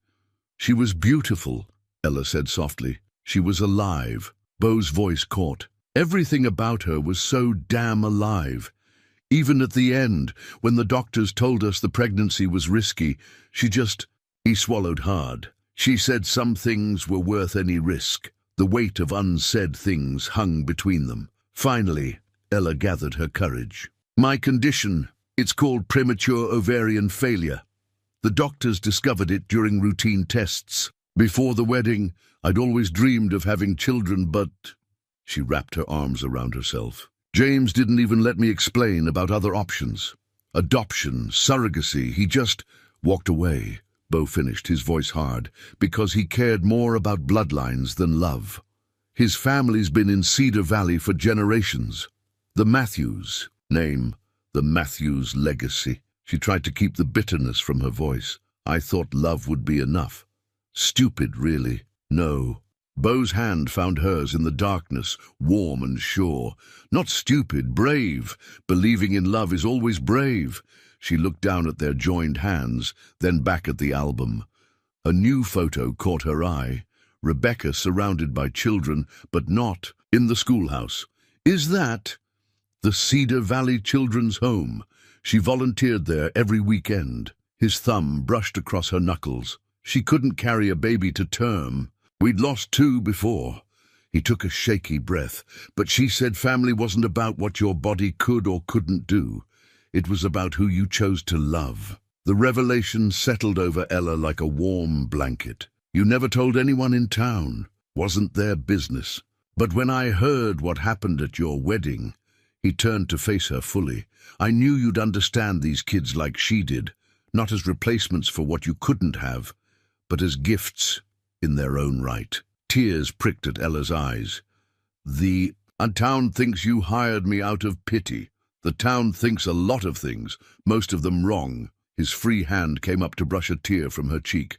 "She was beautiful," Ella said softly. "She was alive." Bo's voice caught. Everything about her was so damn alive. Even at the end, when the doctors told us the pregnancy was risky, He swallowed hard. "She said some things were worth any risk." The weight of unsaid things hung between them. Finally, Ella gathered her courage. "My condition, it's called premature ovarian failure. The doctors discovered it during routine tests. Before the wedding, I'd always dreamed of having children, but..." She wrapped her arms around herself. "James didn't even let me explain about other options. Adoption, surrogacy, he just walked away." Bo finished, his voice hard, "because he cared more about bloodlines than love. His family's been in Cedar Valley for generations. The Matthews, name, the Matthews legacy." She tried to keep the bitterness from her voice. "I thought love would be enough. Stupid, really. No." Bo's hand found hers in the darkness, warm and sure. "Not stupid, brave. Believing in love is always brave." She looked down at their joined hands, then back at the album. A new photo caught her eye. Rebecca surrounded by children, but not in the schoolhouse. "Is that the Cedar Valley Children's Home?" She volunteered there every weekend. His thumb brushed across her knuckles. "She couldn't carry a baby to term. We'd lost 2 before." He took a shaky breath. "But she said family wasn't about what your body could or couldn't do. It was about who you chose to love." The revelation settled over Ella like a warm blanket. "You never told anyone in town. Wasn't their business. But when I heard what happened at your wedding..." He turned to face her fully. "I knew you'd understand these kids like she did, not as replacements for what you couldn't have, but as gifts in their own right." Tears pricked at Ella's eyes. "The town thinks you hired me out of pity. The town thinks a lot of things, most of them wrong." His free hand came up to brush a tear from her cheek.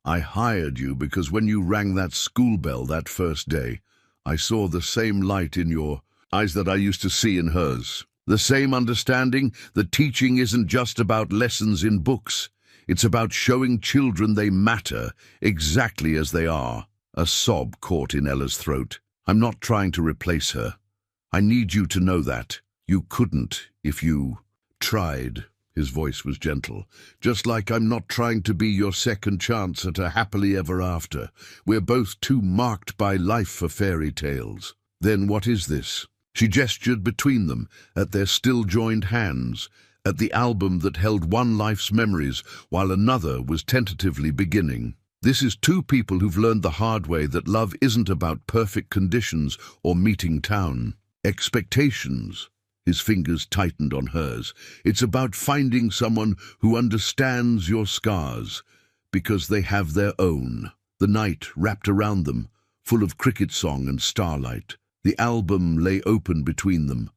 "I hired you because when you rang that school bell that first day, I saw the same light in your eyes that I used to see in hers. The same understanding that teaching isn't just about lessons in books. It's about showing children they matter exactly as they are." A sob caught in Ella's throat. "I'm not trying to replace her. I need you to know that. You couldn't if you tried." His voice was gentle. "Just like I'm not trying to be your second chance at a happily ever after. We're both too marked by life for fairy tales." "Then what is this?" She gestured between them, at their still-joined hands, at the album that held one life's memories while another was tentatively beginning. "This is 2 people who've learned the hard way that love isn't about perfect conditions or meeting town expectations." His fingers tightened on hers. "It's about finding someone who understands your scars, because they have their own." The night wrapped around them, full of cricket song and starlight. The album lay open between them.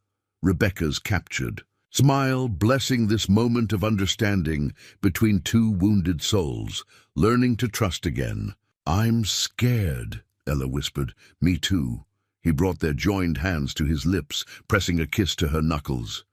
Rebecca's captured. Smile, blessing this moment of understanding between 2 wounded souls, learning to trust again. "I'm scared," Ella whispered. "Me too." He brought their joined hands to his lips, pressing a kiss to her knuckles.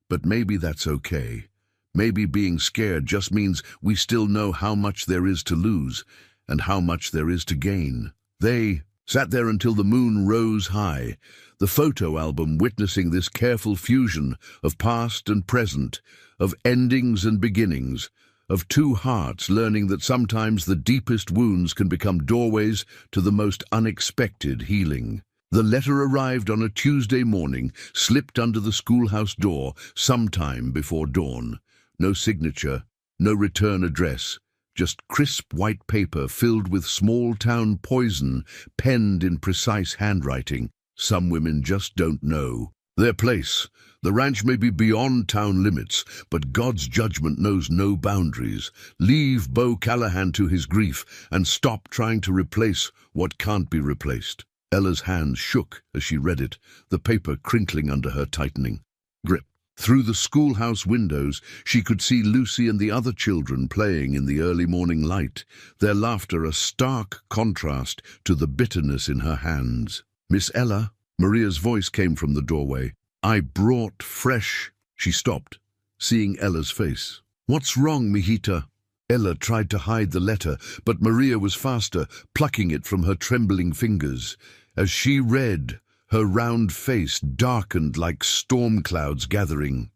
"But maybe that's okay. Maybe being scared just means we still know how much there is to lose and how much there is to gain." They sat there until the moon rose high, the photo album witnessing this careful fusion of past and present, of endings and beginnings, of 2 hearts learning that sometimes the deepest wounds can become doorways to the most unexpected healing. The letter arrived on a Tuesday morning, slipped under the schoolhouse door sometime before dawn. No signature, no return address, just crisp white paper filled with small-town poison, penned in precise handwriting. "Some women just don't know." Their place. The ranch may be beyond town limits, but God's judgment knows no boundaries. Leave Bo Callahan to his grief and stop trying to replace what can't be replaced. Ella's hands shook as she read it, the paper crinkling under her tightening grip. Through the schoolhouse windows, she could see Lucy and the other children playing in the early morning light, their laughter a stark contrast to the bitterness in her hands. "Miss Ella," Maria's voice came from the doorway. "I brought fresh—" She stopped, seeing Ella's face. "What's wrong, mijita?" Ella tried to hide the letter, but Maria was faster, plucking it from her trembling fingers. As she read, her round face darkened like storm clouds gathering.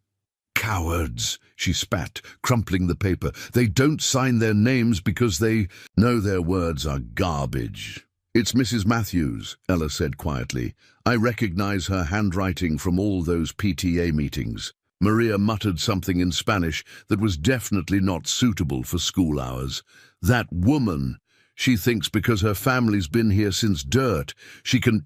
"Cowards," she spat, crumpling the paper. "They don't sign their names because they know their words are garbage." "It's Mrs. Matthews," Ella said quietly. "I recognize her handwriting from all those PTA meetings." Maria muttered something in Spanish that was definitely not suitable for school hours. "That woman! She thinks because her family's been here since dirt, she can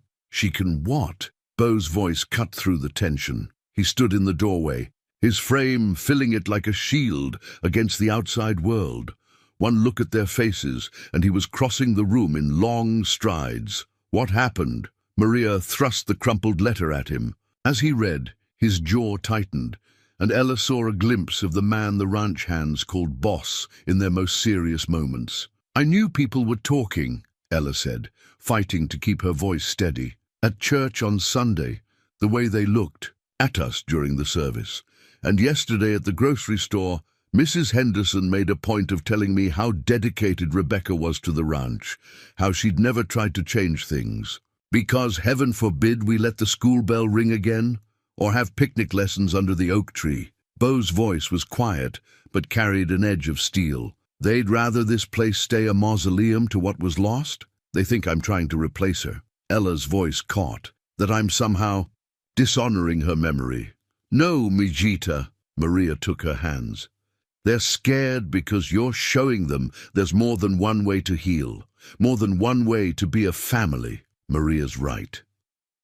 what?" Bo's voice cut through the tension. He stood in the doorway, his frame filling it like a shield against the outside world. One look at their faces, and he was crossing the room in long strides. "What happened?" Maria thrust the crumpled letter at him. As he read, his jaw tightened, and Ella saw a glimpse of the man the ranch hands called boss in their most serious moments. "I knew people were talking," Ella said, fighting to keep her voice steady. "At church on Sunday, the way they looked at us during the service. And yesterday at the grocery store, Mrs. Henderson made a point of telling me how dedicated Rebecca was to the ranch, how she'd never tried to change things. Because heaven forbid we let the school bell ring again, or have picnic lessons under the oak tree." Bo's voice was quiet, but carried an edge of steel. "They'd rather this place stay a mausoleum to what was lost? They think I'm trying to replace her." Ella's voice caught, that I'm somehow dishonoring her memory. "No, mijita," Maria took her hands. "They're scared because you're showing them there's more than one way to heal, more than one way to be a family." Maria's right.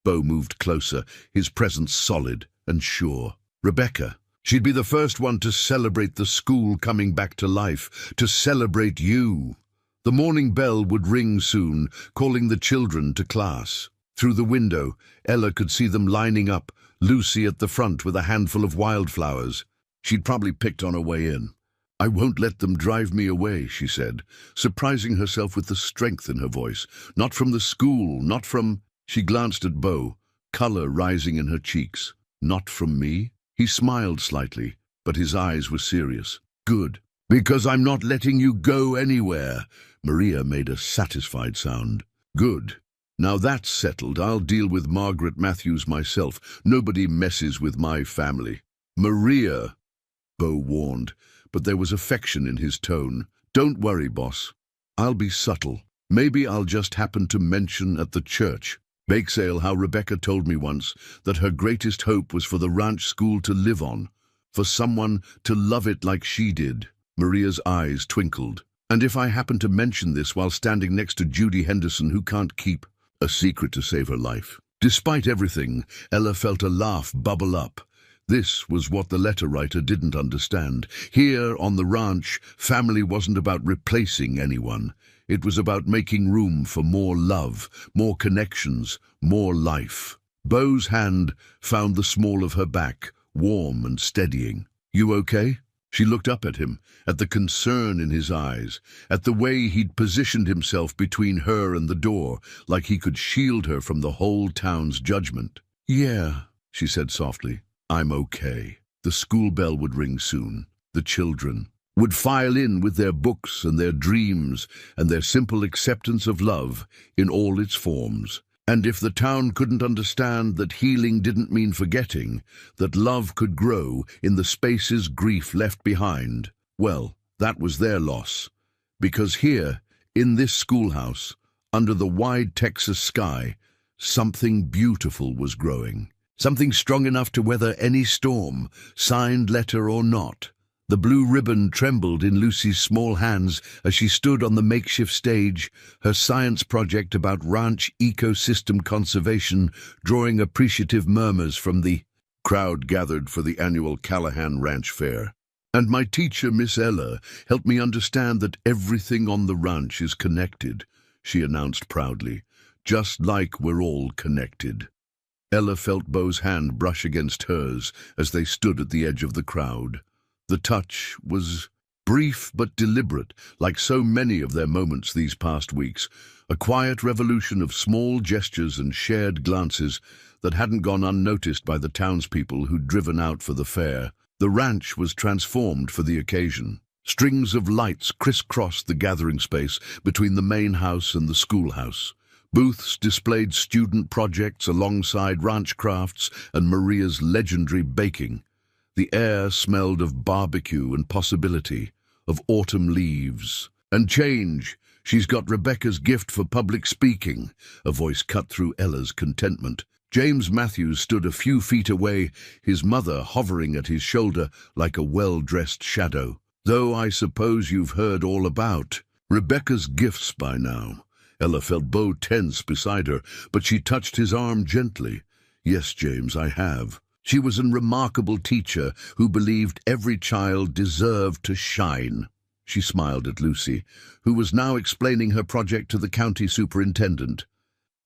Bo moved closer, his presence solid and sure. "Rebecca, she'd be the first one to celebrate the school coming back to life, to celebrate you." The morning bell would ring soon, calling the children to class. Through the window, Ella could see them lining up, Lucy at the front with a handful of wildflowers. She'd probably picked on her way in. "I won't let them drive me away," she said, surprising herself with the strength in her voice. "Not from the school, not from—" She glanced at Bo, color rising in her cheeks. "Not from me?" He smiled slightly, but his eyes were serious. "Good, because I'm not letting you go anywhere." Maria made a satisfied sound. "Good. Now that's settled. I'll deal with Margaret Matthews myself. Nobody messes with my family." "Maria," Bo warned, but there was affection in his tone. "Don't worry, boss. I'll be subtle. Maybe I'll just happen to mention at the church bake sale how Rebecca told me once that her greatest hope was for the ranch school to live on, for someone to love it like she did." Maria's eyes twinkled. "And if I happen to mention this while standing next to Judy Henderson, who can't keep a secret to save her life?" Despite everything, Ella felt a laugh bubble up. This was what the letter writer didn't understand. Here on the ranch, family wasn't about replacing anyone. It was about making room for more love, more connections, more life. Bo's hand found the small of her back, warm and steadying. "You okay?" She looked up at him, at the concern in his eyes, at the way he'd positioned himself between her and the door, like he could shield her from the whole town's judgment. "Yeah," she said softly. "I'm okay." The school bell would ring soon. The children would file in with their books and their dreams and their simple acceptance of love in all its forms. And if the town couldn't understand that healing didn't mean forgetting, that love could grow in the spaces grief left behind, well, that was their loss. Because here, in this schoolhouse, under the wide Texas sky, something beautiful was growing. Something strong enough to weather any storm, signed letter or not. The blue ribbon trembled in Lucy's small hands as she stood on the makeshift stage, her science project about ranch ecosystem conservation drawing appreciative murmurs from the crowd gathered for the annual Callahan Ranch Fair. And my teacher, Miss Ella, helped me understand that everything on the ranch is connected, she announced proudly, just like we're all connected. Ella felt Beau's hand brush against hers as they stood at the edge of the crowd. The touch was brief but deliberate, like so many of their moments these past weeks, a quiet revolution of small gestures and shared glances that hadn't gone unnoticed by the townspeople who'd driven out for the fair. The ranch was transformed for the occasion. Strings of lights crisscrossed the gathering space between the main house and the schoolhouse. Booths displayed student projects alongside ranch crafts and Maria's legendary baking. The air smelled of barbecue and possibility, of autumn leaves. And change. She's got Rebecca's gift for public speaking, a voice cut through Ella's contentment. James Matthews stood a few feet away, his mother hovering at his shoulder like a well-dressed shadow. Though I suppose you've heard all about Rebecca's gifts by now. Ella felt Beau tense beside her, but she touched his arm gently. Yes, James, I have. She was a remarkable teacher who believed every child deserved to shine. She smiled at Lucy, who was now explaining her project to the county superintendent.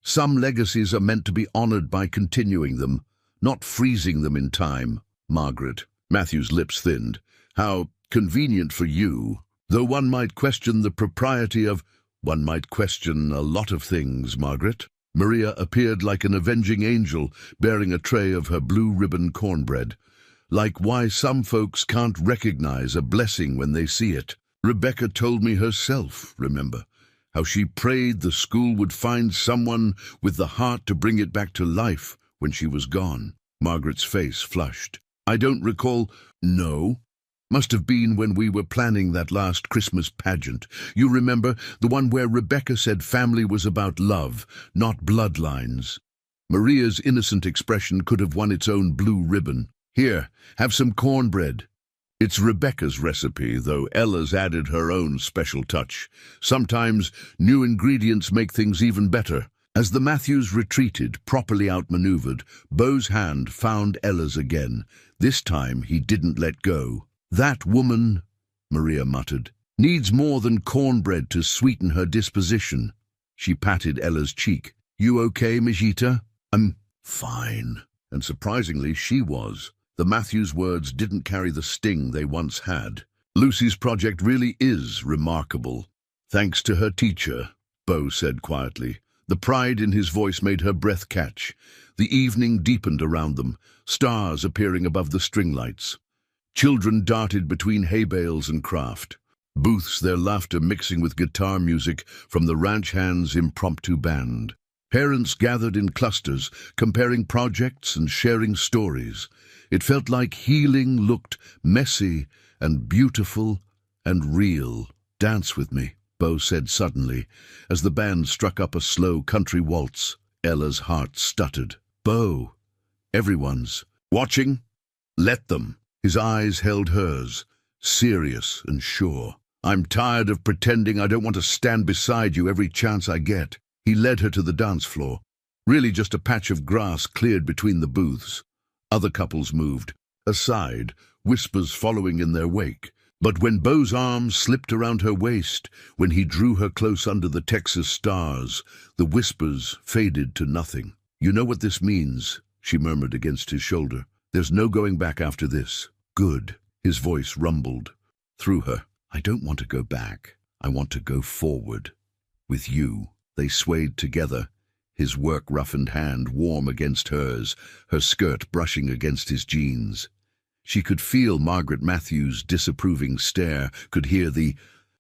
Some legacies are meant to be honored by continuing them, not freezing them in time. Margaret. Matthew's lips thinned. How convenient for you. Though one might question the propriety of... One might question a lot of things, Margaret. Maria appeared like an avenging angel, bearing a tray of her blue-ribbon cornbread. Like why some folks can't recognize a blessing when they see it. Rebecca told me herself, remember, how she prayed the school would find someone with the heart to bring it back to life when she was gone. Margaret's face flushed. I don't recall... No. Must have been when we were planning that last Christmas pageant. You remember, the one where Rebecca said family was about love, not bloodlines. Maria's innocent expression could have won its own blue ribbon. Here, have some cornbread. It's Rebecca's recipe, though Ella's added her own special touch. Sometimes new ingredients make things even better. As the Matthews retreated, properly outmaneuvered, Beau's hand found Ella's again. This time he didn't let go. That woman, Maria muttered, needs more than cornbread to sweeten her disposition. She patted Ella's cheek. You okay, Mijita? I'm fine. And surprisingly, she was. The Matthews words didn't carry the sting they once had. Lucy's project really is remarkable. Thanks to her teacher, Beau said quietly. The pride in his voice made her breath catch. The evening deepened around them, stars appearing above the string lights. Children darted between hay bales and craft. Booths, their laughter mixing with guitar music from the ranch hand's impromptu band. Parents gathered in clusters, comparing projects and sharing stories. It felt like healing looked messy and beautiful and real. Dance with me, Beau said suddenly, as the band struck up a slow country waltz. Ella's heart stuttered. Beau, everyone's watching? Let them. His eyes held hers, serious and sure. I'm tired of pretending I don't want to stand beside you every chance I get. He led her to the dance floor, really just a patch of grass cleared between the booths. Other couples moved, aside, whispers following in their wake. But when Beau's arms slipped around her waist, when he drew her close under the Texas stars, the whispers faded to nothing. You know what this means, she murmured against his shoulder. There's no going back after this. Good, his voice rumbled through her. I don't want to go back. I want to go forward. With you. They swayed together, his work-roughened hand warm against hers, her skirt brushing against his jeans. She could feel Margaret Matthews' disapproving stare, could hear the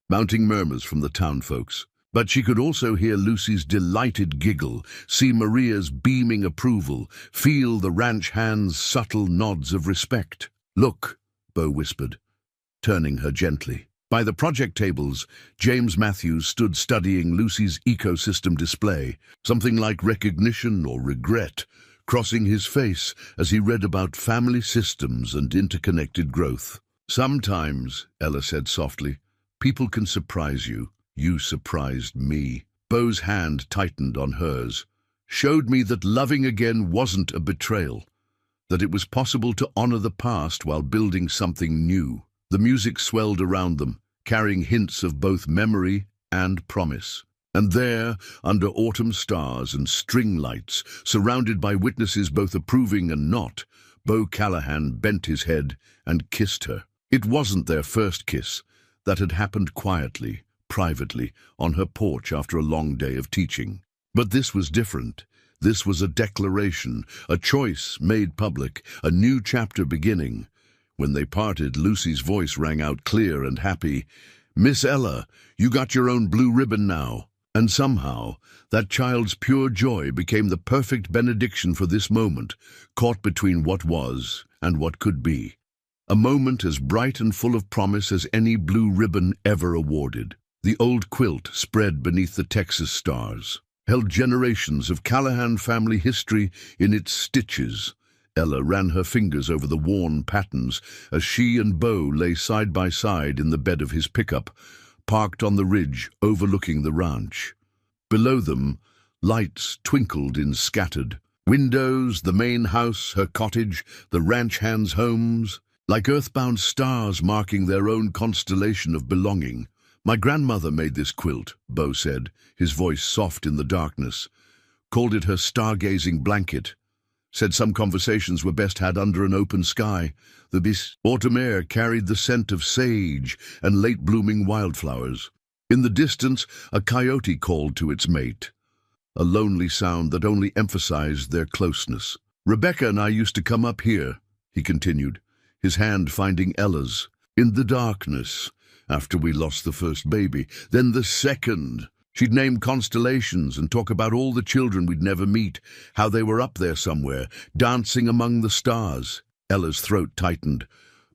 mounting murmurs from the townfolks. But she could also hear Lucy's delighted giggle, see Maria's beaming approval, feel the ranch hand's subtle nods of respect. Look, Beau whispered, turning her gently. By the project tables, James Matthews stood studying Lucy's ecosystem display, something like recognition or regret, crossing his face as he read about family systems and interconnected growth. Sometimes, Ella said softly, people can surprise you. You surprised me. Bo's hand tightened on hers, showed me that loving again wasn't a betrayal, that it was possible to honor the past while building something new. The music swelled around them, carrying hints of both memory and promise. And there, under autumn stars and string lights, surrounded by witnesses both approving and not, Bo Callahan bent his head and kissed her. It wasn't their first kiss. That had happened quietly, privately, on her porch after a long day of teaching. But this was different. This was a declaration, a choice made public, a new chapter beginning. When they parted, Lucy's voice rang out clear and happy. "Miss Ella, you got your own blue ribbon now." And somehow, that child's pure joy became the perfect benediction for this moment, caught between what was and what could be. A moment as bright and full of promise as any blue ribbon ever awarded. The old quilt, spread beneath the Texas stars, held generations of Callahan family history in its stitches. Ella ran her fingers over the worn patterns as she and Bo lay side by side in the bed of his pickup, parked on the ridge overlooking the ranch. Below them, lights twinkled in scattered windows, the main house, her cottage, the ranch hands' homes, like earthbound stars marking their own constellation of belonging. "My grandmother made this quilt," Bo said, his voice soft in the darkness. "Called it her stargazing blanket. Said some conversations were best had under an open sky. The autumn air carried the scent of sage and late-blooming wildflowers. In the distance, a coyote called to its mate, a lonely sound that only emphasized their closeness. Rebecca and I used to come up here," he continued, his hand finding Ella's, "in the darkness, after we lost the first baby, then the second. She'd name constellations and talk about all the children we'd never meet, how they were up there somewhere, dancing among the stars." Ella's throat tightened.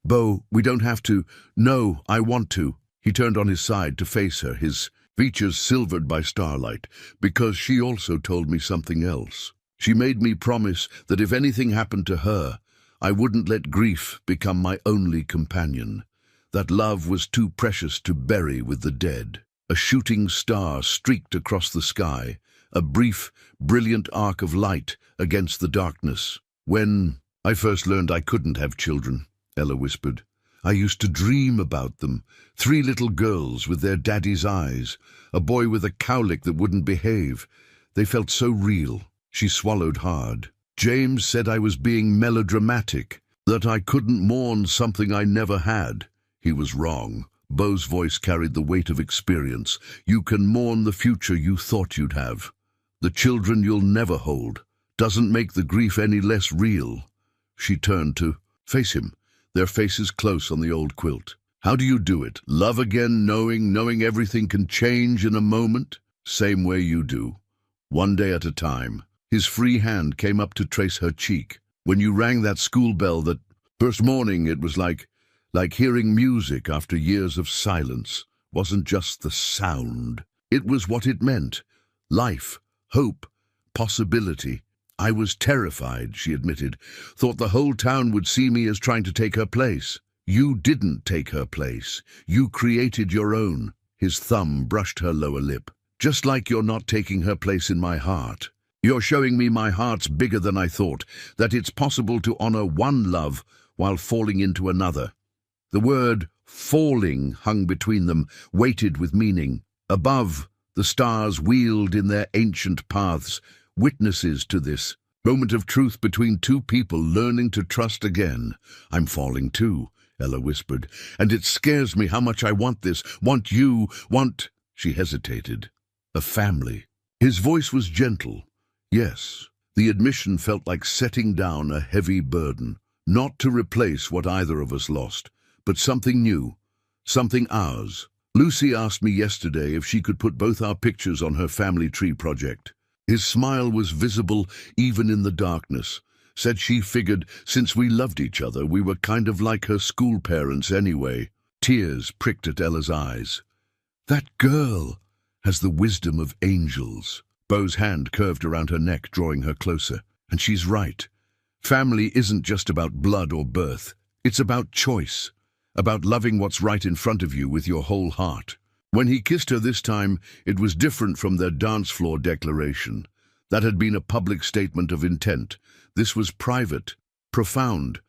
"Bo, we don't have to. No, I want to." He turned on his side to face her, his features silvered by starlight, "because she also told me something else. She made me promise that if anything happened to her, I wouldn't let grief become my only companion. That love was too precious to bury with the dead." A shooting star streaked across the sky, a brief, brilliant arc of light against the darkness. "When I first learned I couldn't have children," Ella whispered, "I used to dream about them. 3 little girls with their daddy's eyes, a boy with a cowlick that wouldn't behave. They felt so real." She swallowed hard. "James said I was being melodramatic, that I couldn't mourn something I never had. He was wrong." Bo's voice carried the weight of experience. "You can mourn the future you thought you'd have. The children you'll never hold. Doesn't make the grief any less real." She turned to face him, their faces close on the old quilt. "How do you do it? Love again, knowing everything can change in a moment?" "Same way you do. One day at a time." His free hand came up to trace her cheek. "When you rang that school bell that first morning, it was like hearing music after years of silence. Wasn't just the sound. It was what it meant. Life, hope, possibility. I was terrified," she admitted. "Thought the whole town would see me as trying to take her place." "You didn't take her place. You created your own." His thumb brushed her lower lip. "Just like you're not taking her place in my heart. You're showing me my heart's bigger than I thought, that it's possible to honor one love while falling into another." The word falling hung between them, weighted with meaning. Above, the stars wheeled in their ancient paths, witnesses to this moment of truth between two people learning to trust again. "I'm falling too," Ella whispered, "and it scares me how much I want this, want you, want—" She hesitated. "A family." His voice was gentle. Yes, the admission felt like setting down a heavy burden, not to replace what either of us lost, but something new, something ours. "Lucy asked me yesterday if she could put both our pictures on her family tree project." His smile was visible even in the darkness. Said she figured since we loved each other, we were kind of like her school parents anyway. Tears pricked at Ella's eyes. "That girl has the wisdom of angels." Bo's hand curved around her neck, drawing her closer. "And she's right. Family isn't just about blood or birth. It's about choice. about loving what's right in front of you with your whole heart. When he kissed her this time, it was different from their dance floor declaration. That had been a public statement of intent. This was private, profound,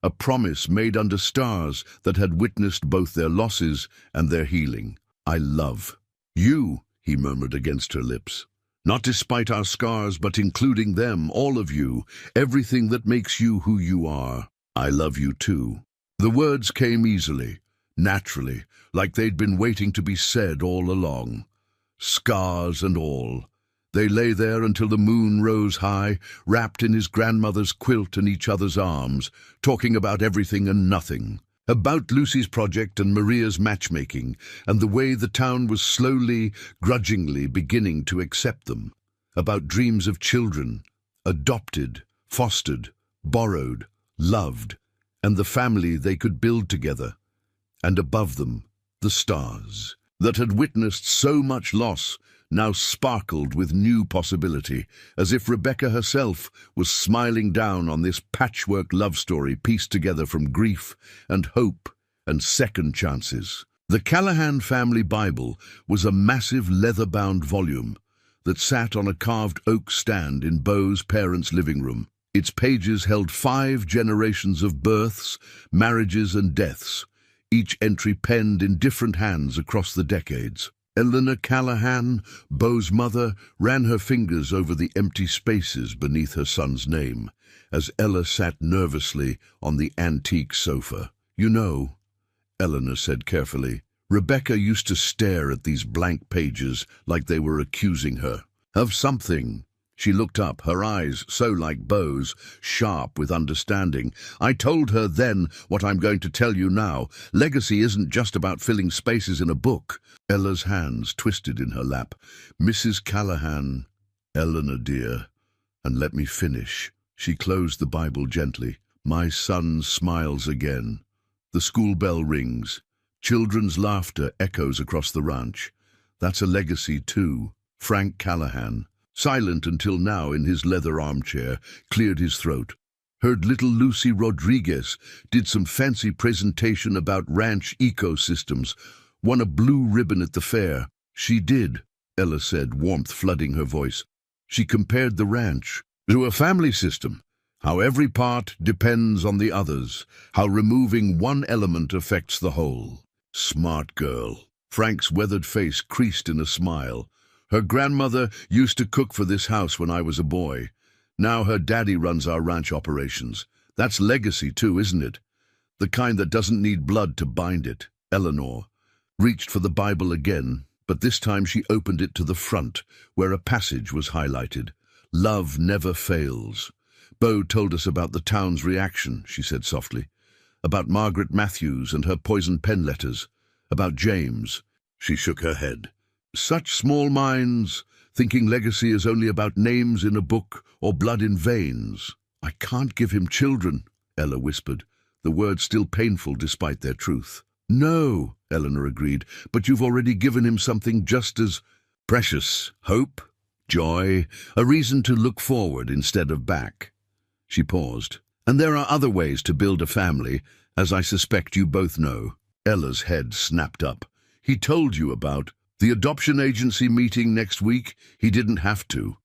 a promise made under stars that had witnessed both their losses and their healing. "I love you," he murmured against her lips. "Not despite our scars, but including them, all of you, everything that makes you who you are. I love you too." The words came easily, naturally, like they'd been waiting to be said all along. Scars and all. They lay there until the moon rose high, wrapped in his grandmother's quilt and each other's arms, talking about everything and nothing. About Lucy's project and Maria's matchmaking, and the way the town was slowly, grudgingly beginning to accept them. About dreams of children, adopted, fostered, borrowed, loved, and the family they could build together. And above them, the stars, that had witnessed so much loss, now sparkled with new possibility, as if Rebecca herself was smiling down on this patchwork love story pieced together from grief and hope and second chances. The Callahan family Bible was a massive leather-bound volume that sat on a carved oak stand in Beau's parents' living room. Its pages held 5 generations of births, marriages and deaths, each entry penned in different hands across the decades. Eleanor Callahan, Beau's mother, ran her fingers over the empty spaces beneath her son's name, as Ella sat nervously on the antique sofa. "You know," Eleanor said carefully, "Rebecca used to stare at these blank pages like they were accusing her of something." She looked up, her eyes, so like Beau's, sharp with understanding. "I told her then what I'm going to tell you now. Legacy isn't just about filling spaces in a book." Ella's hands twisted in her lap. "Mrs. Callahan, Eleanor dear, and let me finish." She closed the Bible gently. "My son smiles again. The school bell rings. Children's laughter echoes across the ranch. That's a legacy too. Frank Callahan, silent until now in his leather armchair, cleared his throat. Heard little Lucy Rodriguez did some fancy presentation about ranch ecosystems, won a blue ribbon at the fair." "She did," Ella said, warmth flooding her voice. "She compared the ranch to a family system, how every part depends on the others, how removing one element affects the whole." "Smart girl." Frank's weathered face creased in a smile. "Her grandmother used to cook for this house when I was a boy. Now her daddy runs our ranch operations. That's legacy too, isn't it? The kind that doesn't need blood to bind it." Eleanor reached for the Bible again, but this time she opened it to the front, where a passage was highlighted. "Love never fails." "Beau told us about the town's reaction," she said softly. "About Margaret Matthews and her poisoned pen letters. About James." She shook her head. "Such small minds, thinking legacy is only about names in a book or blood in veins." "I can't give him children," Ella whispered, the words still painful despite their truth. "No," Eleanor agreed, "but you've already given him something just as precious. Hope, joy, a reason to look forward instead of back." She paused. "And there are other ways to build a family, as I suspect you both know." Ella's head snapped up. "He told you about the adoption agency meeting next week? He didn't have to.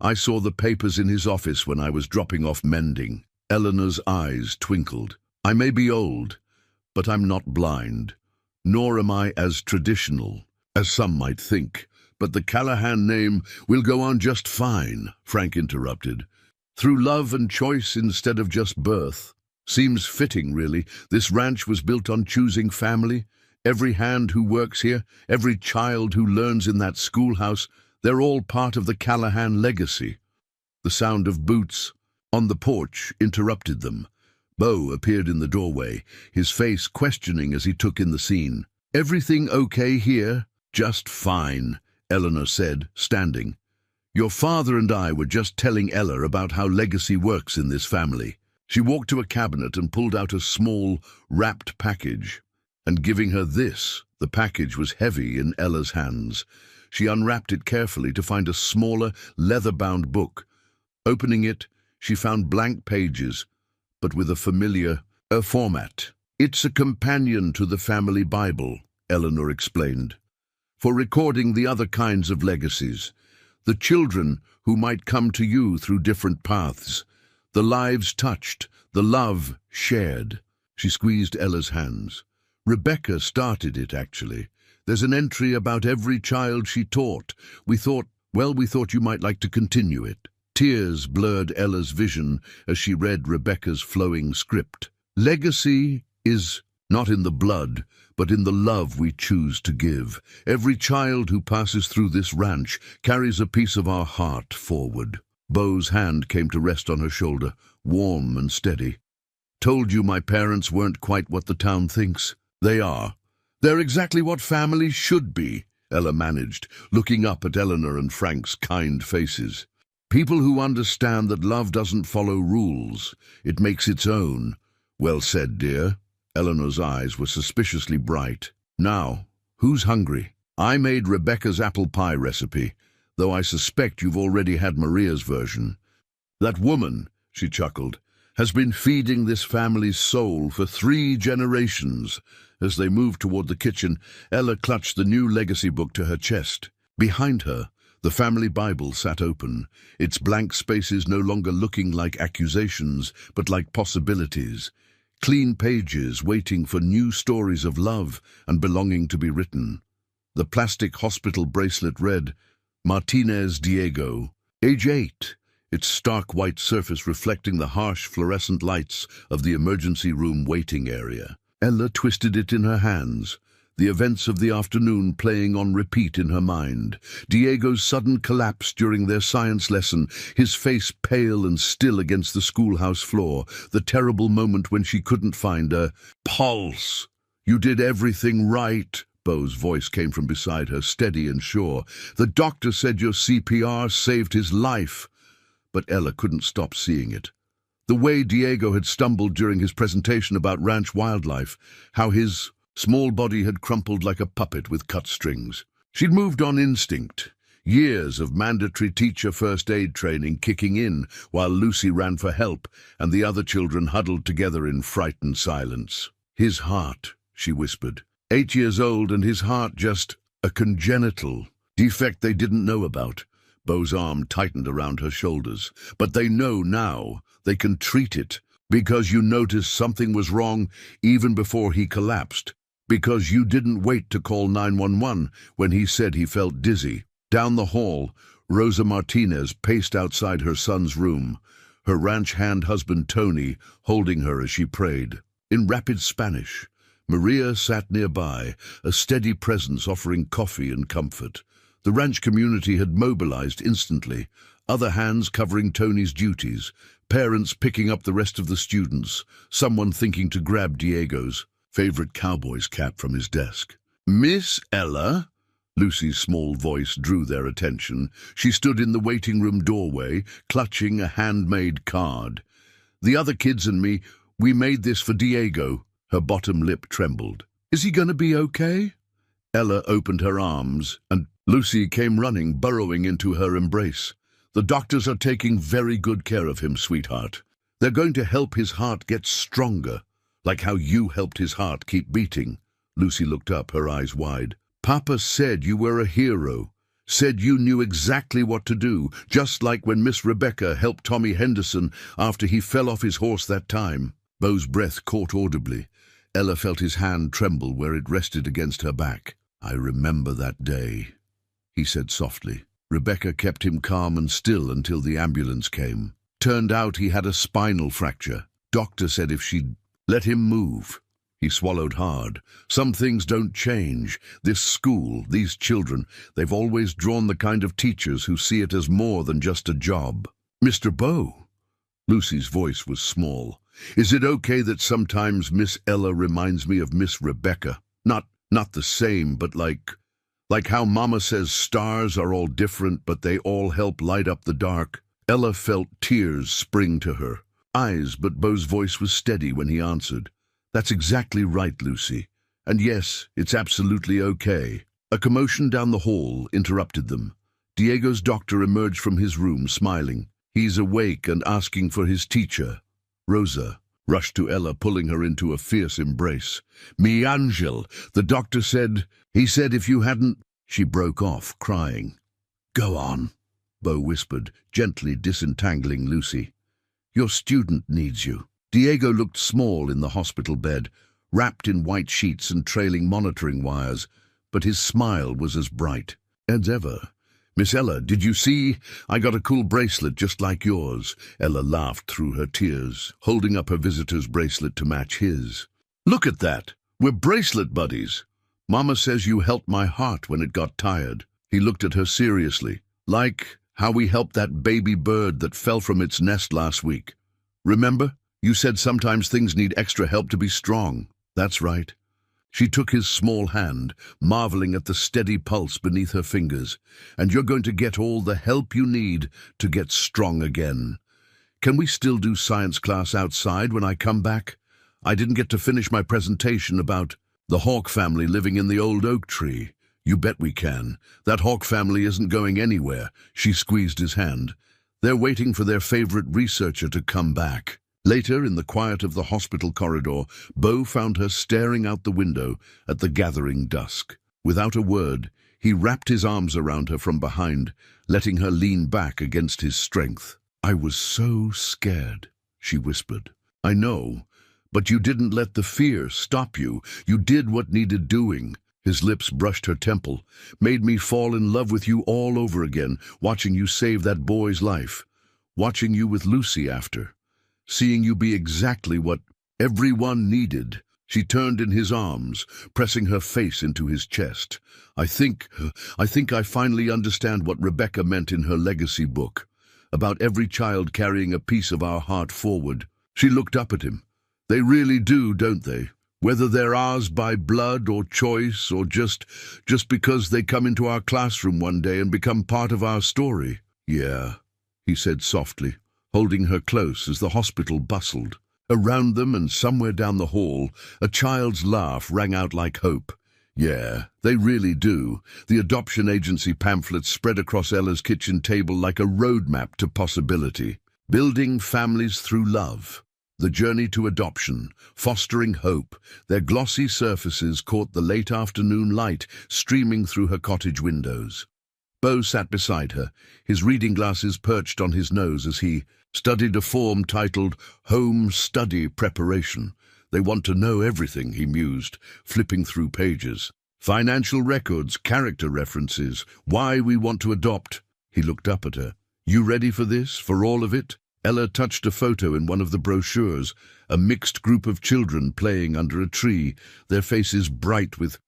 I saw the papers in his office when I was dropping off mending." Eleanor's eyes twinkled. "I may be old, but I'm not blind. Nor am I as traditional as some might think. But the Callahan name will go on just fine," Frank interrupted. "Through love and choice instead of just birth. Seems fitting, really. This ranch was built on choosing family. Every hand who works here, every child who learns in that schoolhouse, they're all part of the Callahan legacy." The sound of boots on the porch interrupted them. Beau appeared in the doorway, his face questioning as he took in the scene. "Everything okay here?" "Just fine," Eleanor said, standing. "Your father and I were just telling Ella about how legacy works in this family." She walked to a cabinet and pulled out a small, wrapped package. And giving her this, the package was heavy in Ella's hands. She unwrapped it carefully to find a smaller, leather-bound book. Opening it, she found blank pages, but with a familiar format. It's a companion to the family Bible, Eleanor explained, for recording the other kinds of legacies, the children who might come to you through different paths, the lives touched, the love shared. She squeezed Ella's hands. Rebecca started it, actually. There's an entry about every child she taught. We thought you might like to continue it. Tears blurred Ella's vision as she read Rebecca's flowing script. Legacy is not in the blood, but in the love we choose to give. Every child who passes through this ranch carries a piece of our heart forward. Beau's hand came to rest on her shoulder, warm and steady. Told you my parents weren't quite what the town thinks. They are. They're exactly what families should be, Ella managed, looking up at Eleanor and Frank's kind faces. People who understand that love doesn't follow rules. It makes its own. Well said, dear. Eleanor's eyes were suspiciously bright. Now, who's hungry? I made Rebecca's apple pie recipe, though I suspect you've already had Maria's version. That woman, she chuckled, has been feeding this family's soul for 3 generations. As they moved toward the kitchen, Ella clutched the new legacy book to her chest. Behind her, the family Bible sat open, its blank spaces no longer looking like accusations, but like possibilities. Clean pages waiting for new stories of love and belonging to be written. The plastic hospital bracelet read, Martinez Diego, age 8, its stark white surface reflecting the harsh fluorescent lights of the emergency room waiting area. Ella twisted it in her hands, the events of the afternoon playing on repeat in her mind. Diego's sudden collapse during their science lesson, his face pale and still against the schoolhouse floor, the terrible moment when she couldn't find a pulse. You did everything right, Beau's voice came from beside her, steady and sure. The doctor said your CPR saved his life. But Ella couldn't stop seeing it. The way Diego had stumbled during his presentation about ranch wildlife, how his small body had crumpled like a puppet with cut strings. She'd moved on instinct, years of mandatory teacher first aid training kicking in while Lucy ran for help and the other children huddled together in frightened silence. His heart, she whispered. 8 years old and his heart just a congenital defect they didn't know about. Beau's arm tightened around her shoulders. But they know now. They can treat it. Because you noticed something was wrong even before he collapsed. Because you didn't wait to call 911 when he said he felt dizzy. Down the hall, Rosa Martinez paced outside her son's room, her ranch hand husband Tony holding her as she prayed. In rapid Spanish, Maria sat nearby, a steady presence offering coffee and comfort. The ranch community had mobilized instantly, other hands covering Tony's duties, parents picking up the rest of the students, someone thinking to grab Diego's favorite Cowboy's cap from his desk. Miss Ella? Lucy's small voice drew their attention. She stood in the waiting room doorway, clutching a handmade card. The other kids and me, we made this for Diego. Her bottom lip trembled. Is he going to be okay? Ella opened her arms, and Lucy came running, burrowing into her embrace. The doctors are taking very good care of him, sweetheart. They're going to help his heart get stronger, like how you helped his heart keep beating. Lucy looked up, her eyes wide. Papa said you were a hero, said you knew exactly what to do, just like when Miss Rebecca helped Tommy Henderson after he fell off his horse that time. Beau's breath caught audibly. Ella felt his hand tremble where it rested against her back. I remember that day, he said softly. Rebecca kept him calm and still until the ambulance came. Turned out he had a spinal fracture. Doctor said if she'd let him move. He swallowed hard. Some things don't change. This school, these children, they've always drawn the kind of teachers who see it as more than just a job. Mr. Beau. Lucy's voice was small. Is it okay that sometimes Miss Ella reminds me of Miss Rebecca? Not the same, but like how Mama says stars are all different, but they all help light up the dark. Ella felt tears spring to her eyes, but Beau's voice was steady when he answered. That's exactly right, Lucy. And yes, it's absolutely okay. A commotion down the hall interrupted them. Diego's doctor emerged from his room, smiling. He's awake and asking for his teacher, Rosa. rushed to Ella, pulling her into a fierce embrace. "Me angel, the doctor said, he said if you hadn't—" She broke off, crying. "Go on," Bo whispered, gently disentangling Lucy. "Your student needs you." Diego looked small in the hospital bed, wrapped in white sheets and trailing monitoring wires, but his smile was as bright as ever. "Miss Ella, did you see? I got a cool bracelet just like yours." Ella laughed through her tears, holding up her visitor's bracelet to match his. "Look at that! We're bracelet buddies. Mama says you helped my heart when it got tired." He looked at her seriously, "Like how we helped that baby bird that fell from its nest last week. Remember? You said sometimes things need extra help to be strong." "That's right." She took his small hand, marveling at the steady pulse beneath her fingers. "And you're going to get all the help you need to get strong again. Can we still do science class outside when I come back? I didn't get to finish my presentation about the Hawk family living in the old oak tree." "You bet we can. That Hawk family isn't going anywhere." She squeezed his hand. "They're waiting for their favorite researcher to come back." Later, in the quiet of the hospital corridor, Bo found her staring out the window at the gathering dusk. Without a word, he wrapped his arms around her from behind, letting her lean back against his strength. "I was so scared," she whispered. "I know, but you didn't let the fear stop you. You did what needed doing." His lips brushed her temple. "Made me fall in love with you all over again, watching you save that boy's life. Watching you with Lucy after. Seeing you be exactly what everyone needed." She turned in his arms, pressing her face into his chest. I think I finally understand what Rebecca meant in her legacy book, about every child carrying a piece of our heart forward." She looked up at him. "They really do, don't they? Whether they're ours by blood or choice or just because they come into our classroom one day and become part of our story." "Yeah," he said softly, holding her close as the hospital bustled. Around them and somewhere down the hall, a child's laugh rang out like hope. "Yeah, they really do." The adoption agency pamphlets spread across Ella's kitchen table like a roadmap to possibility. Building families through love. The journey to adoption, fostering hope. Their glossy surfaces caught the late afternoon light streaming through her cottage windows. Bo sat beside her, his reading glasses perched on his nose as he studied a form titled Home Study Preparation. "They want to know everything," he mused, flipping through pages. "Financial records, character references, why we want to adopt." He looked up at her. "You ready for this, for all of it?" Ella touched a photo in one of the brochures, a mixed group of children playing under a tree, their faces bright with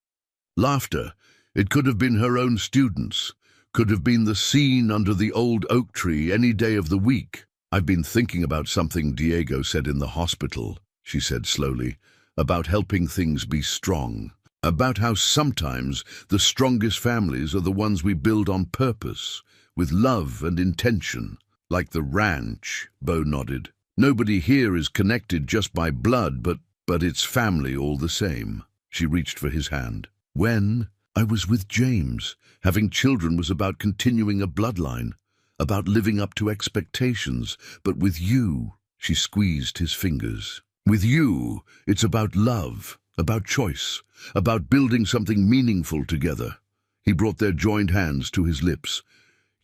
laughter. It could have been her own students, could have been the scene under the old oak tree any day of the week. "I've been thinking about something Diego said in the hospital," she said slowly, "about helping things be strong. About how sometimes the strongest families are the ones we build on purpose, with love and intention. Like the ranch," Bo nodded. "Nobody here is connected just by blood, but it's family all the same." She reached for his hand. "When I was with James, having children was about continuing a bloodline, about living up to expectations. But with you," she squeezed his fingers, "with you, it's about love, about choice, about building something meaningful together." He brought their joined hands to his lips.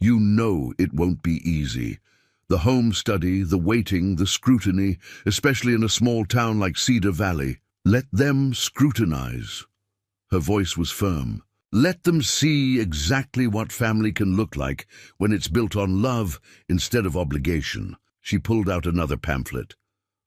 "You know it won't be easy. The home study, the waiting, the scrutiny, especially in a small town like Cedar Valley. Let them scrutinize." Her voice was firm. "Let them see exactly what family can look like when it's built on love instead of obligation." She pulled out another pamphlet.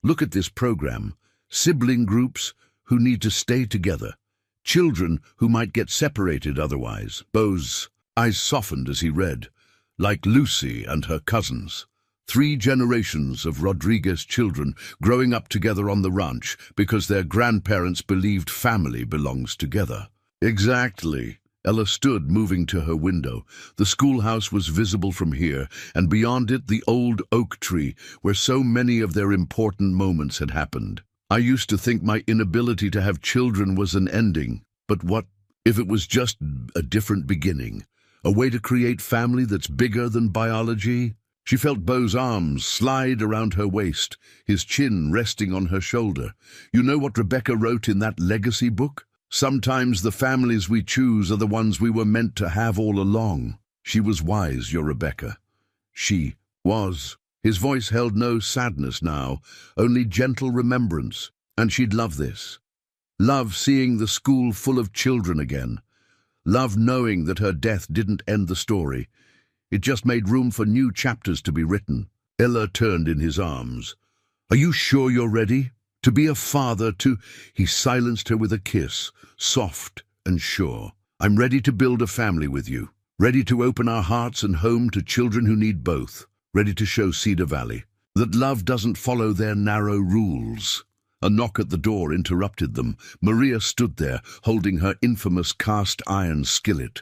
"Look at this program. Sibling groups who need to stay together. Children who might get separated otherwise." Bo's eyes softened as he read. "Like Lucy and her cousins. 3 generations of Rodriguez children growing up together on the ranch because their grandparents believed family belongs together." "Exactly." Ella stood, moving to her window. The schoolhouse was visible from here, and beyond it the old oak tree, where so many of their important moments had happened. "I used to think my inability to have children was an ending, but what if it was just a different beginning? A way to create family that's bigger than biology?" She felt Beau's arms slide around her waist, his chin resting on her shoulder. You know what Rebecca wrote in that legacy book? Sometimes the families we choose are the ones we were meant to have all along. She was wise, your Rebecca. She was. His voice held no sadness now, only gentle remembrance. And she'd love this. Love seeing the school full of children again. Love knowing that her death didn't end the story. It just made room for new chapters to be written. Ella turned in his arms. Are you sure you're ready? To be a father to... He silenced her with a kiss, soft and sure. I'm ready to build a family with you. Ready to open our hearts and home to children who need both. Ready to show Cedar Valley that love doesn't follow their narrow rules. A knock at the door interrupted them. Maria stood there, holding her infamous cast-iron skillet.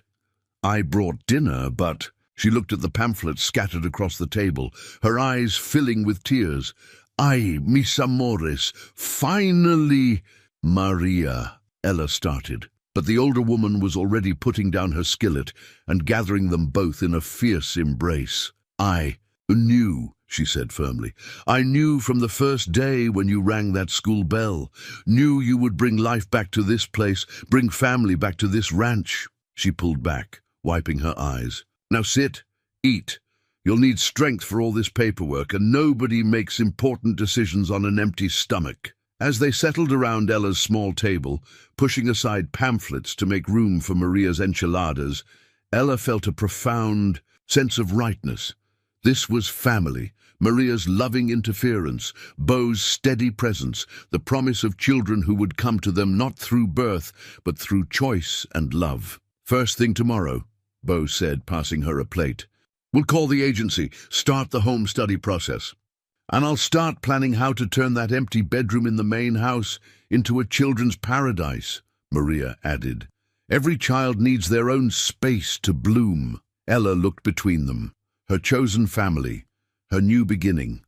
I brought dinner, but... She looked at the pamphlets scattered across the table, her eyes filling with tears. Ay, mis amores, finally... Maria, Ella started. But the older woman was already putting down her skillet and gathering them both in a fierce embrace. I knew, she said firmly. I knew from the first day when you rang that school bell. Knew you would bring life back to this place, bring family back to this ranch. She pulled back, wiping her eyes. Now sit, eat. You'll need strength for all this paperwork, and nobody makes important decisions on an empty stomach. As they settled around Ella's small table, pushing aside pamphlets to make room for Maria's enchiladas, Ella felt a profound sense of rightness. This was family, Maria's loving interference, Beau's steady presence, the promise of children who would come to them not through birth, but through choice and love. First thing tomorrow, Beau said, passing her a plate. We'll call the agency, start the home study process. And I'll start planning how to turn that empty bedroom in the main house into a children's paradise, Maria added. Every child needs their own space to bloom. Ella looked between them. Her chosen family, her new beginning.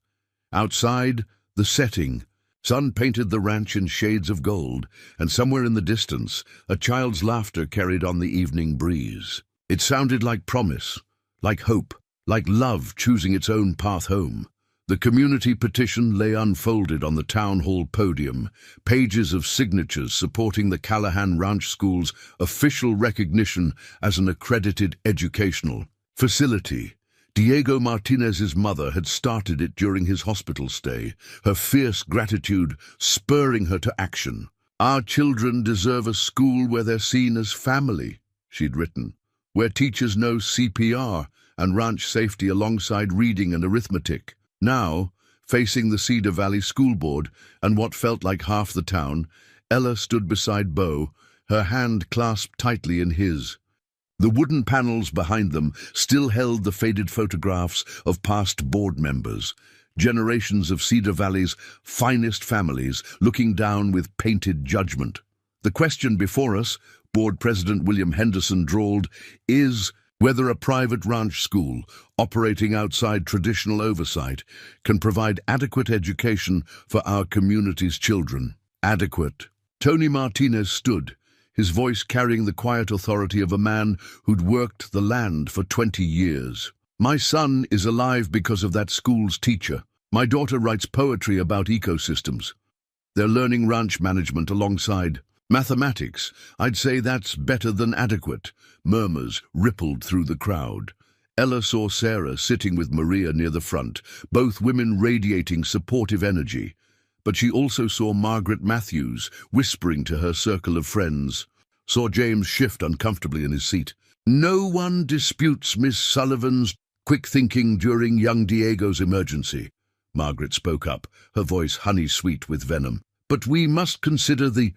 Outside, the setting. Sun painted the ranch in shades of gold, and somewhere in the distance, a child's laughter carried on the evening breeze. It sounded like promise, like hope, like love choosing its own path home. The community petition lay unfolded on the town hall podium, pages of signatures supporting the Callahan Ranch School's official recognition as an accredited educational facility. Diego Martinez's mother had started it during his hospital stay, her fierce gratitude spurring her to action. Our children deserve a school where they're seen as family, she'd written, where teachers know CPR and ranch safety alongside reading and arithmetic. Now, facing the Cedar Valley School Board and what felt like half the town, Ella stood beside Beau, her hand clasped tightly in his. The wooden panels behind them still held the faded photographs of past board members, generations of Cedar Valley's finest families looking down with painted judgment. The question before us, Board President William Henderson drawled, is whether a private ranch school, operating outside traditional oversight, can provide adequate education for our community's children. Adequate. Tony Martinez stood, his voice carrying the quiet authority of a man who'd worked the land for 20 years. My son is alive because of that school's teacher. My daughter writes poetry about ecosystems. They're learning ranch management alongside mathematics. I'd say that's better than adequate. Murmurs rippled through the crowd. Ella saw Sarah sitting with Maria near the front, both women radiating supportive energy. But she also saw Margaret Matthews whispering to her circle of friends, saw James shift uncomfortably in his seat. No one disputes Miss Sullivan's quick thinking during young Diego's emergency. Margaret spoke up, her voice honey-sweet with venom. But we must consider the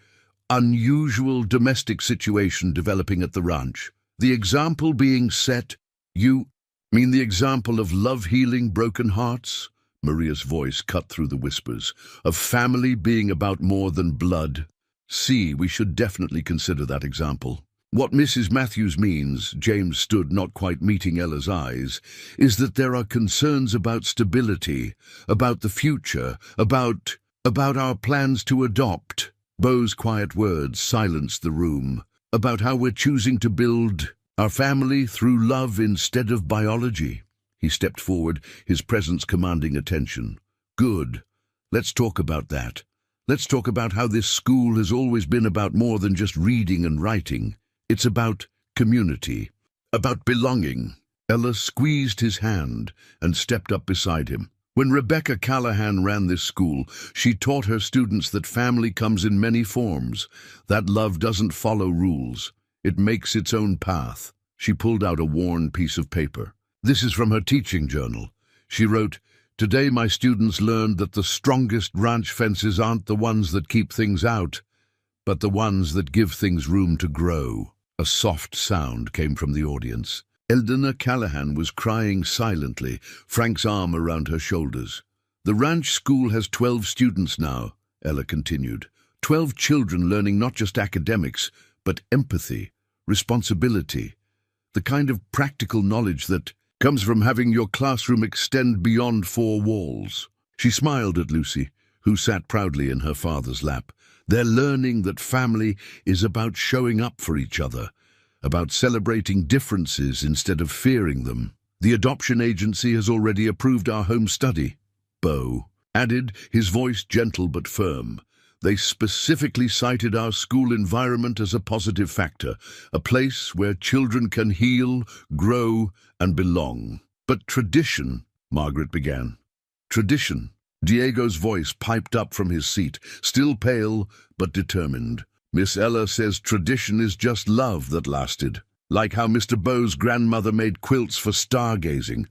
unusual domestic situation developing at the ranch. The example being set. You mean the example of love healing broken hearts? Maria's voice cut through the whispers. Of family being about more than blood. See, we should definitely consider that example. What Mrs. Matthews means, James stood not quite meeting Ella's eyes, is that there are concerns about stability, about the future, about our plans to adopt. Beau's quiet words silenced the room. About how we're choosing to build our family through love instead of biology. He stepped forward, his presence commanding attention. Good. Let's talk about that. Let's talk about how this school has always been about more than just reading and writing. It's about community, about belonging. Ella squeezed his hand and stepped up beside him. When Rebecca Callahan ran this school, she taught her students that family comes in many forms, that love doesn't follow rules. It makes its own path. She pulled out a worn piece of paper. This is from her teaching journal. She wrote, "Today my students learned that the strongest ranch fences aren't the ones that keep things out, but the ones that give things room to grow." A soft sound came from the audience. Eldona Callahan was crying silently, Frank's arm around her shoulders. "The ranch school has 12 students now," Ella continued. 12 children learning not just academics, but empathy, responsibility, the kind of practical knowledge that comes from having your classroom extend beyond 4 walls. She smiled at Lucy, who sat proudly in her father's lap. They're learning that family is about showing up for each other, about celebrating differences instead of fearing them. "The adoption agency has already approved our home study," Bo added, his voice gentle but firm. "They specifically cited our school environment as a positive factor, a place where children can heal, grow, and belong." "But tradition," Margaret began. "Tradition." Diego's voice piped up from his seat, still pale but determined. "Miss Ella says tradition is just love that lasted, like how Mr. Bo's grandmother made quilts for stargazing,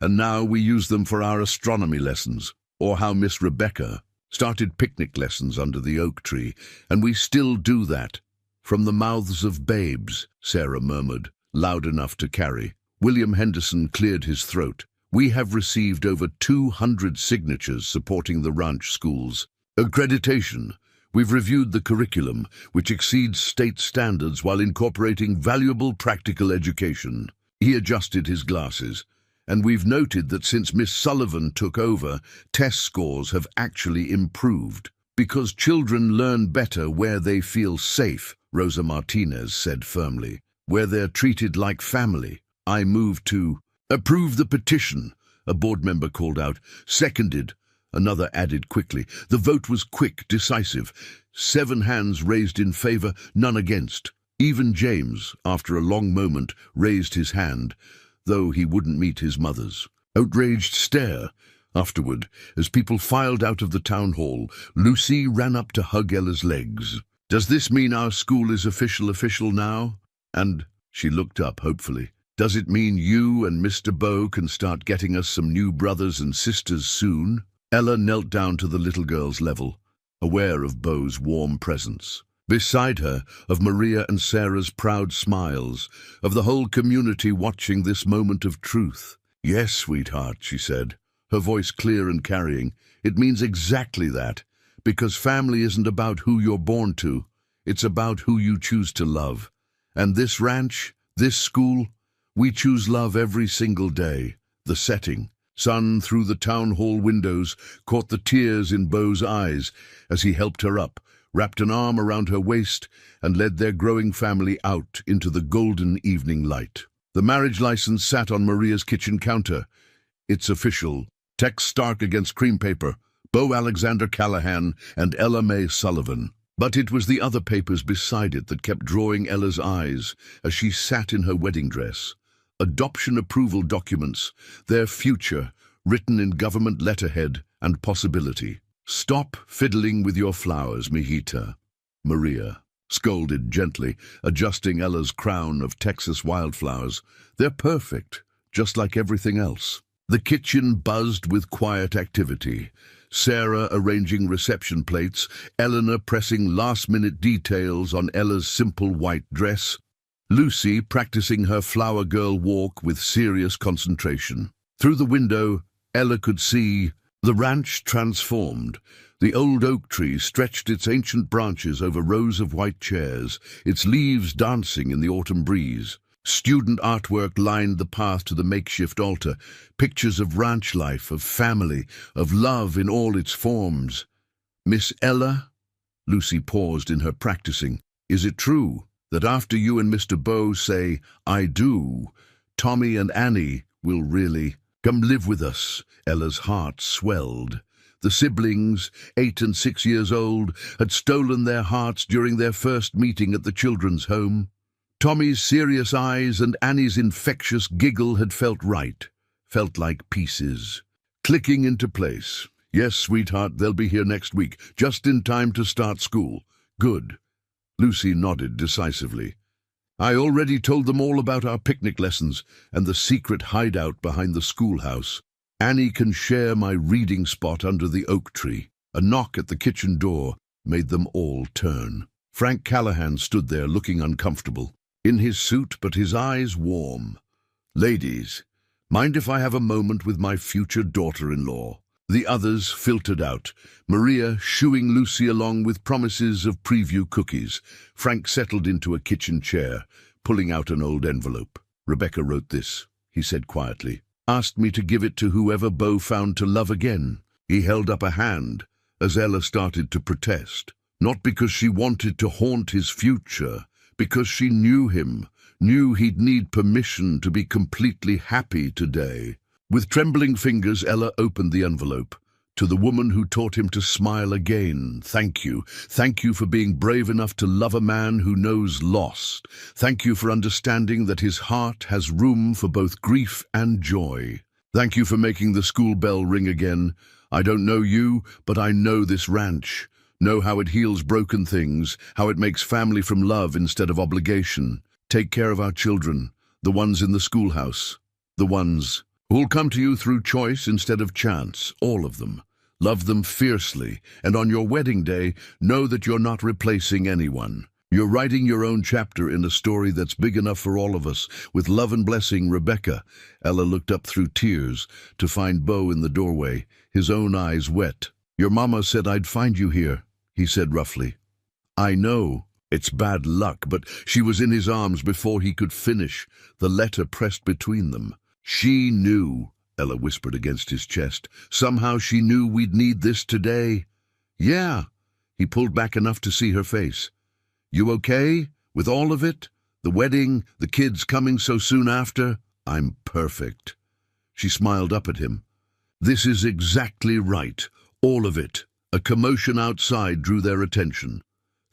and now we use them for our astronomy lessons, or how Miss Rebecca started picnic lessons under the oak tree, and we still do that." "From the mouths of babes," Sarah murmured, loud enough to carry. William Henderson cleared his throat. "We have received over 200 signatures supporting the ranch schools. Accreditation. We've reviewed the curriculum, which exceeds state standards while incorporating valuable practical education." He adjusted his glasses. "And we've noted that since Miss Sullivan took over, test scores have actually improved. Because children learn better where they feel safe," Rosa Martinez said firmly. "Where they're treated like family." "I move to approve the petition," a board member called out. "Seconded," another added quickly. The vote was quick, decisive. 7 hands raised in favor, none against. Even James, after a long moment, raised his hand, though he wouldn't meet his mother's. Outraged stare. Afterward, as people filed out of the town hall, Lucy ran up to hug Ella's legs. "Does this mean our school is official now? And," she looked up hopefully, "does it mean you and Mr. Bo can start getting us some new brothers and sisters soon?" Ella knelt down to the little girl's level, aware of Bo's warm presence. Beside her, of Maria and Sarah's proud smiles, of the whole community watching this moment of truth. "Yes, sweetheart," she said, her voice clear and carrying. "It means exactly that, because family isn't about who you're born to, it's about who you choose to love. And this ranch, this school, we choose love every single day." The setting, sun through the town hall windows, caught the tears in Bo's eyes as he helped her up, wrapped an arm around her waist, and led their growing family out into the golden evening light. The marriage license sat on Maria's kitchen counter. "It's official. Text stark against cream paper. Bo Alexander Callahan and Ella Mae Sullivan." But it was the other papers beside it that kept drawing Ella's eyes as she sat in her wedding dress. Adoption approval documents, their future, written in government letterhead and possibility. "Stop fiddling with your flowers, mijita," Maria scolded gently, adjusting Ella's crown of Texas wildflowers. "They're perfect, just like everything else." The kitchen buzzed with quiet activity. Sarah arranging reception plates, Eleanor pressing last-minute details on Ella's simple white dress, Lucy practicing her flower girl walk with serious concentration. Through the window, Ella could see the ranch transformed. The old oak tree stretched its ancient branches over rows of white chairs, its leaves dancing in the autumn breeze. Student artwork lined the path to the makeshift altar, pictures of ranch life, of family, of love in all its forms. "Miss Ella," Lucy paused in her practicing, "is it true that after you and Mr. Bo say, 'I do,' Tommy and Annie will really..." Come live with us. Ella's heart swelled. The siblings, 8 and 6 years old, had stolen their hearts during their first meeting at the children's home. Tommy's serious eyes and Annie's infectious giggle had felt right, felt like pieces, clicking into place. Yes, sweetheart, they'll be here next week, just in time to start school. Good. Lucy nodded decisively. I already told them all about our picnic lessons and the secret hideout behind the schoolhouse. Annie can share my reading spot under the oak tree. A knock at the kitchen door made them all turn. Frank Callahan stood there looking uncomfortable, in his suit but his eyes warm. Ladies, mind if I have a moment with my future daughter-in-law? The others filtered out, Maria shooing Lucy along with promises of preview cookies. Frank settled into a kitchen chair, pulling out an old envelope. Rebecca wrote this, he said quietly. Asked me to give it to whoever Bo found to love again. He held up a hand as Ella started to protest. Not because she wanted to haunt his future, because she knew him, knew he'd need permission to be completely happy today. With trembling fingers, Ella opened the envelope. To the woman who taught him to smile again, thank you. Thank you for being brave enough to love a man who knows loss. Thank you for understanding that his heart has room for both grief and joy. Thank you for making the school bell ring again. I don't know you, but I know this ranch. Know how it heals broken things, how it makes family from love instead of obligation. Take care of our children, the ones in the schoolhouse, the ones who'll come to you through choice instead of chance, all of them. Love them fiercely, and on your wedding day, know that you're not replacing anyone. You're writing your own chapter in a story that's big enough for all of us. With love and blessing, Rebecca. Ella looked up through tears to find Bo in the doorway, his own eyes wet. Your mama said I'd find you here, he said roughly. I know. It's bad luck, but she was in his arms before he could finish, the letter pressed between them. She knew, Ella whispered against his chest. Somehow she knew we'd need this today. Yeah. He pulled back enough to see her face. You okay? With all of it? The wedding, the kids coming so soon after? I'm perfect. She smiled up at him. This is exactly right. All of it. A commotion outside drew their attention.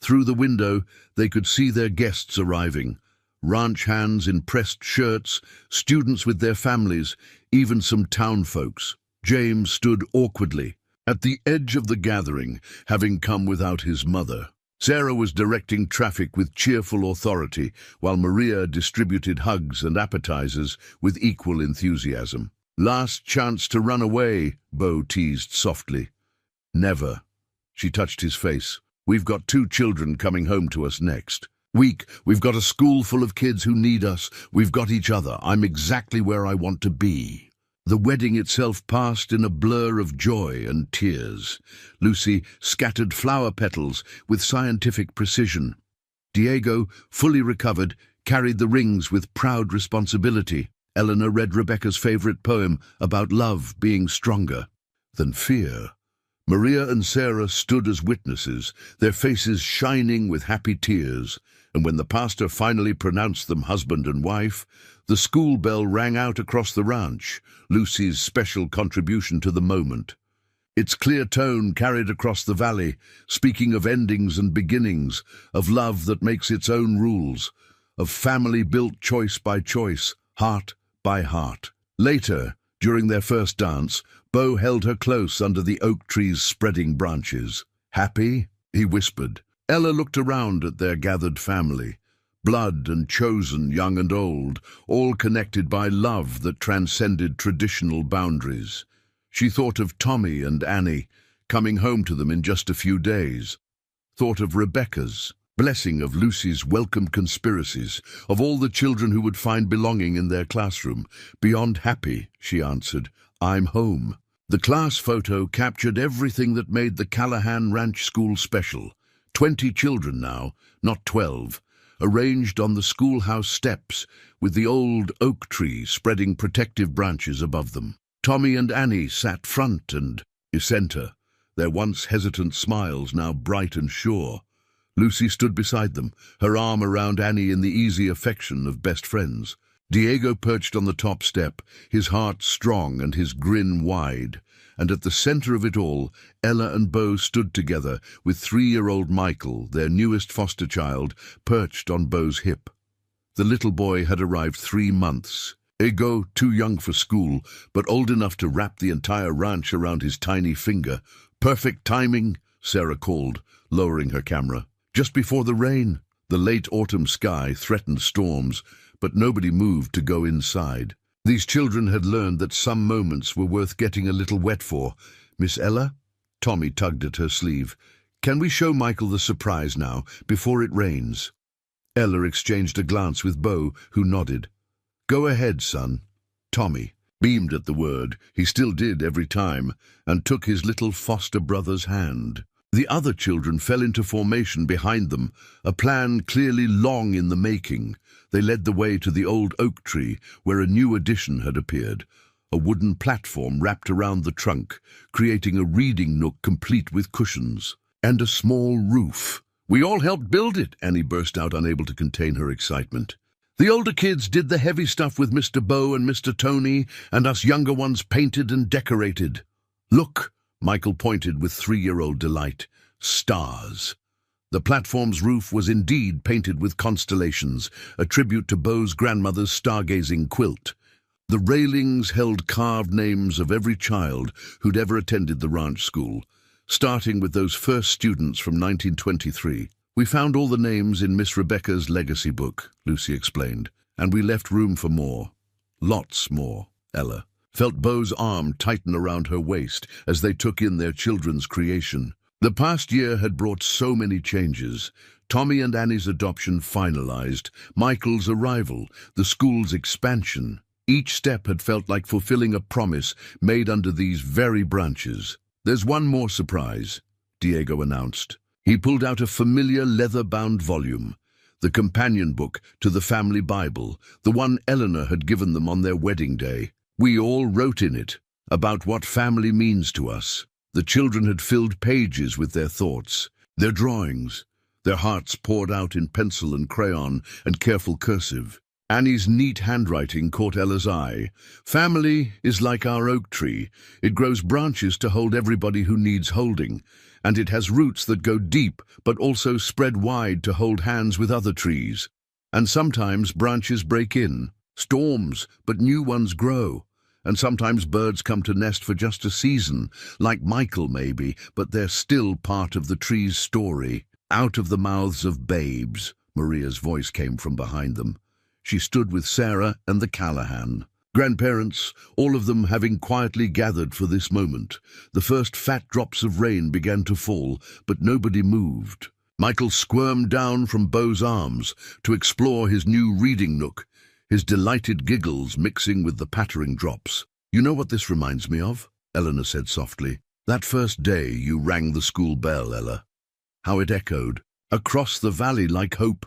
Through the window, they could see their guests arriving. Ranch hands in pressed shirts, students with their families, even some town folks. James stood awkwardly at the edge of the gathering, having come without his mother. Sarah was directing traffic with cheerful authority, while Maria distributed hugs and appetizers with equal enthusiasm. Last chance to run away, Bo teased softly. Never. She touched his face. We've got 2 children coming home to us next. We've got a school full of kids who need us. We've got each other. I'm exactly where I want to be. The wedding itself passed in a blur of joy and tears. Lucy scattered flower petals with scientific precision. Diego, fully recovered, carried the rings with proud responsibility. Eleanor read Rebecca's favorite poem about love being stronger than fear. Maria and Sarah stood as witnesses, their faces shining with happy tears, and when the pastor finally pronounced them husband and wife, the school bell rang out across the ranch, Lucy's special contribution to the moment. Its clear tone carried across the valley, speaking of endings and beginnings, of love that makes its own rules, of family built choice by choice, heart by heart. Later, during their first dance, Bo held her close under the oak tree's spreading branches. Happy? He whispered. Ella looked around at their gathered family. Blood and chosen, young and old, all connected by love that transcended traditional boundaries. She thought of Tommy and Annie, coming home to them in just a few days. Thought of Rebecca's, blessing of Lucy's welcome conspiracies, of all the children who would find belonging in their classroom. Beyond happy, she answered, I'm home. The class photo captured everything that made the Callahan Ranch School special. 20 children now, not 12, arranged on the schoolhouse steps, with the old oak tree spreading protective branches above them. Tommy and Annie sat front and center, their once hesitant smiles now bright and sure. Lucy stood beside them, her arm around Annie in the easy affection of best friends. Diego perched on the top step, his heart strong and his grin wide. And at the center of it all, Ella and Bo stood together, with 3-year-old Michael, their newest foster child, perched on Bo's hip. The little boy had arrived 3 months. Ego, too young for school, but old enough to wrap the entire ranch around his tiny finger. Perfect timing, Sarah called, lowering her camera. Just before the rain. The late autumn sky threatened storms, but nobody moved to go inside. These children had learned that some moments were worth getting a little wet for. Miss Ella? Tommy tugged at her sleeve. Can we show Michael the surprise now, before it rains? Ella exchanged a glance with Bo, who nodded. Go ahead, son. Tommy beamed at the word, he still did every time, and took his little foster brother's hand. The other children fell into formation behind them, a plan clearly long in the making. They led the way to the old oak tree, where a new addition had appeared. A wooden platform wrapped around the trunk, creating a reading nook complete with cushions. And a small roof. We all helped build it, Annie burst out, unable to contain her excitement. The older kids did the heavy stuff with Mr. Bo and Mr. Tony, and us younger ones painted and decorated. Look, Michael pointed with 3-year-old delight. Stars. The platform's roof was indeed painted with constellations, a tribute to Bo's grandmother's stargazing quilt. The railings held carved names of every child who'd ever attended the ranch school, starting with those first students from 1923. We found all the names in Miss Rebecca's legacy book, Lucy explained, and we left room for more. Lots more, Ella felt Bo's arm tighten around her waist as they took in their children's creation. The past year had brought so many changes. Tommy and Annie's adoption finalized, Michael's arrival, the school's expansion. Each step had felt like fulfilling a promise made under these very branches. There's one more surprise, Diego announced. He pulled out a familiar leather-bound volume, the companion book to the family Bible, the one Eleanor had given them on their wedding day. We all wrote in it about what family means to us. The children had filled pages with their thoughts, their drawings, their hearts poured out in pencil and crayon and careful cursive. Annie's neat handwriting caught Ella's eye. Family is like our oak tree. It grows branches to hold everybody who needs holding, and it has roots that go deep but also spread wide to hold hands with other trees. And sometimes branches break in, storms, but new ones grow. And sometimes birds come to nest for just a season, like Michael maybe, but they're still part of the tree's story. Out of the mouths of babes, Maria's voice came from behind them. She stood with Sarah and the Callahan. Grandparents, all of them having quietly gathered for this moment. The first fat drops of rain began to fall, but nobody moved. Michael squirmed down from Bo's arms to explore his new reading nook, his delighted giggles mixing with the pattering drops. You know what this reminds me of? Eleanor said softly. That first day you rang the school bell, Ella. How it echoed, across the valley like hope.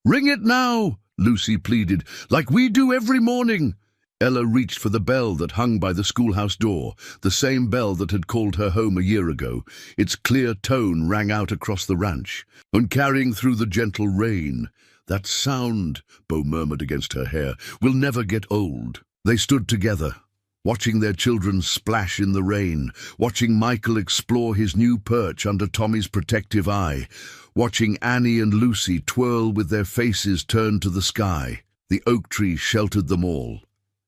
Ring it now, Lucy pleaded, like we do every morning. Ella reached for the bell that hung by the schoolhouse door, the same bell that had called her home a year ago. Its clear tone rang out across the ranch, and carrying through the gentle rain. That sound, Bo murmured against her hair, will never get old. They stood together, watching their children splash in the rain, watching Michael explore his new perch under Tommy's protective eye, watching Annie and Lucy twirl with their faces turned to the sky. The oak tree sheltered them all.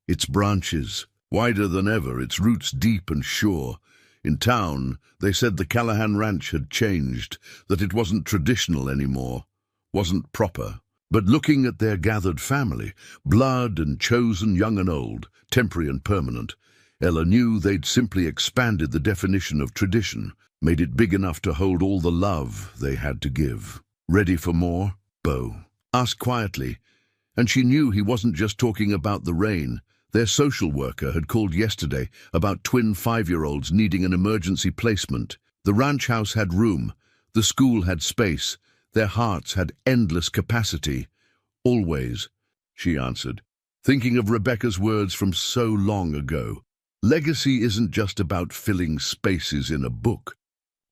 Its branches, wider than ever, its roots deep and sure. In town, they said the Callahan Ranch had changed, that it wasn't traditional anymore, wasn't proper. But looking at their gathered family, blood and chosen young and old, temporary and permanent, Ella knew they'd simply expanded the definition of tradition, made it big enough to hold all the love they had to give. Ready for more? Bo asked quietly, and she knew he wasn't just talking about the rain. Their social worker had called yesterday about twin 5-year-olds needing an emergency placement. The ranch house had room, the school had space, their hearts had endless capacity. Always, she answered, thinking of Rebecca's words from so long ago. Legacy isn't just about filling spaces in a book.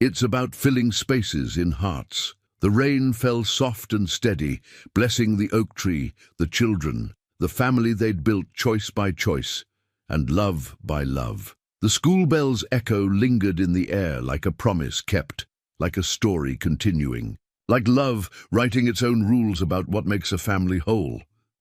It's about filling spaces in hearts. The rain fell soft and steady, blessing the oak tree, the children, the family they'd built choice by choice, and love by love. The school bell's echo lingered in the air like a promise kept, like a story continuing, like love writing its own rules about what makes a family whole.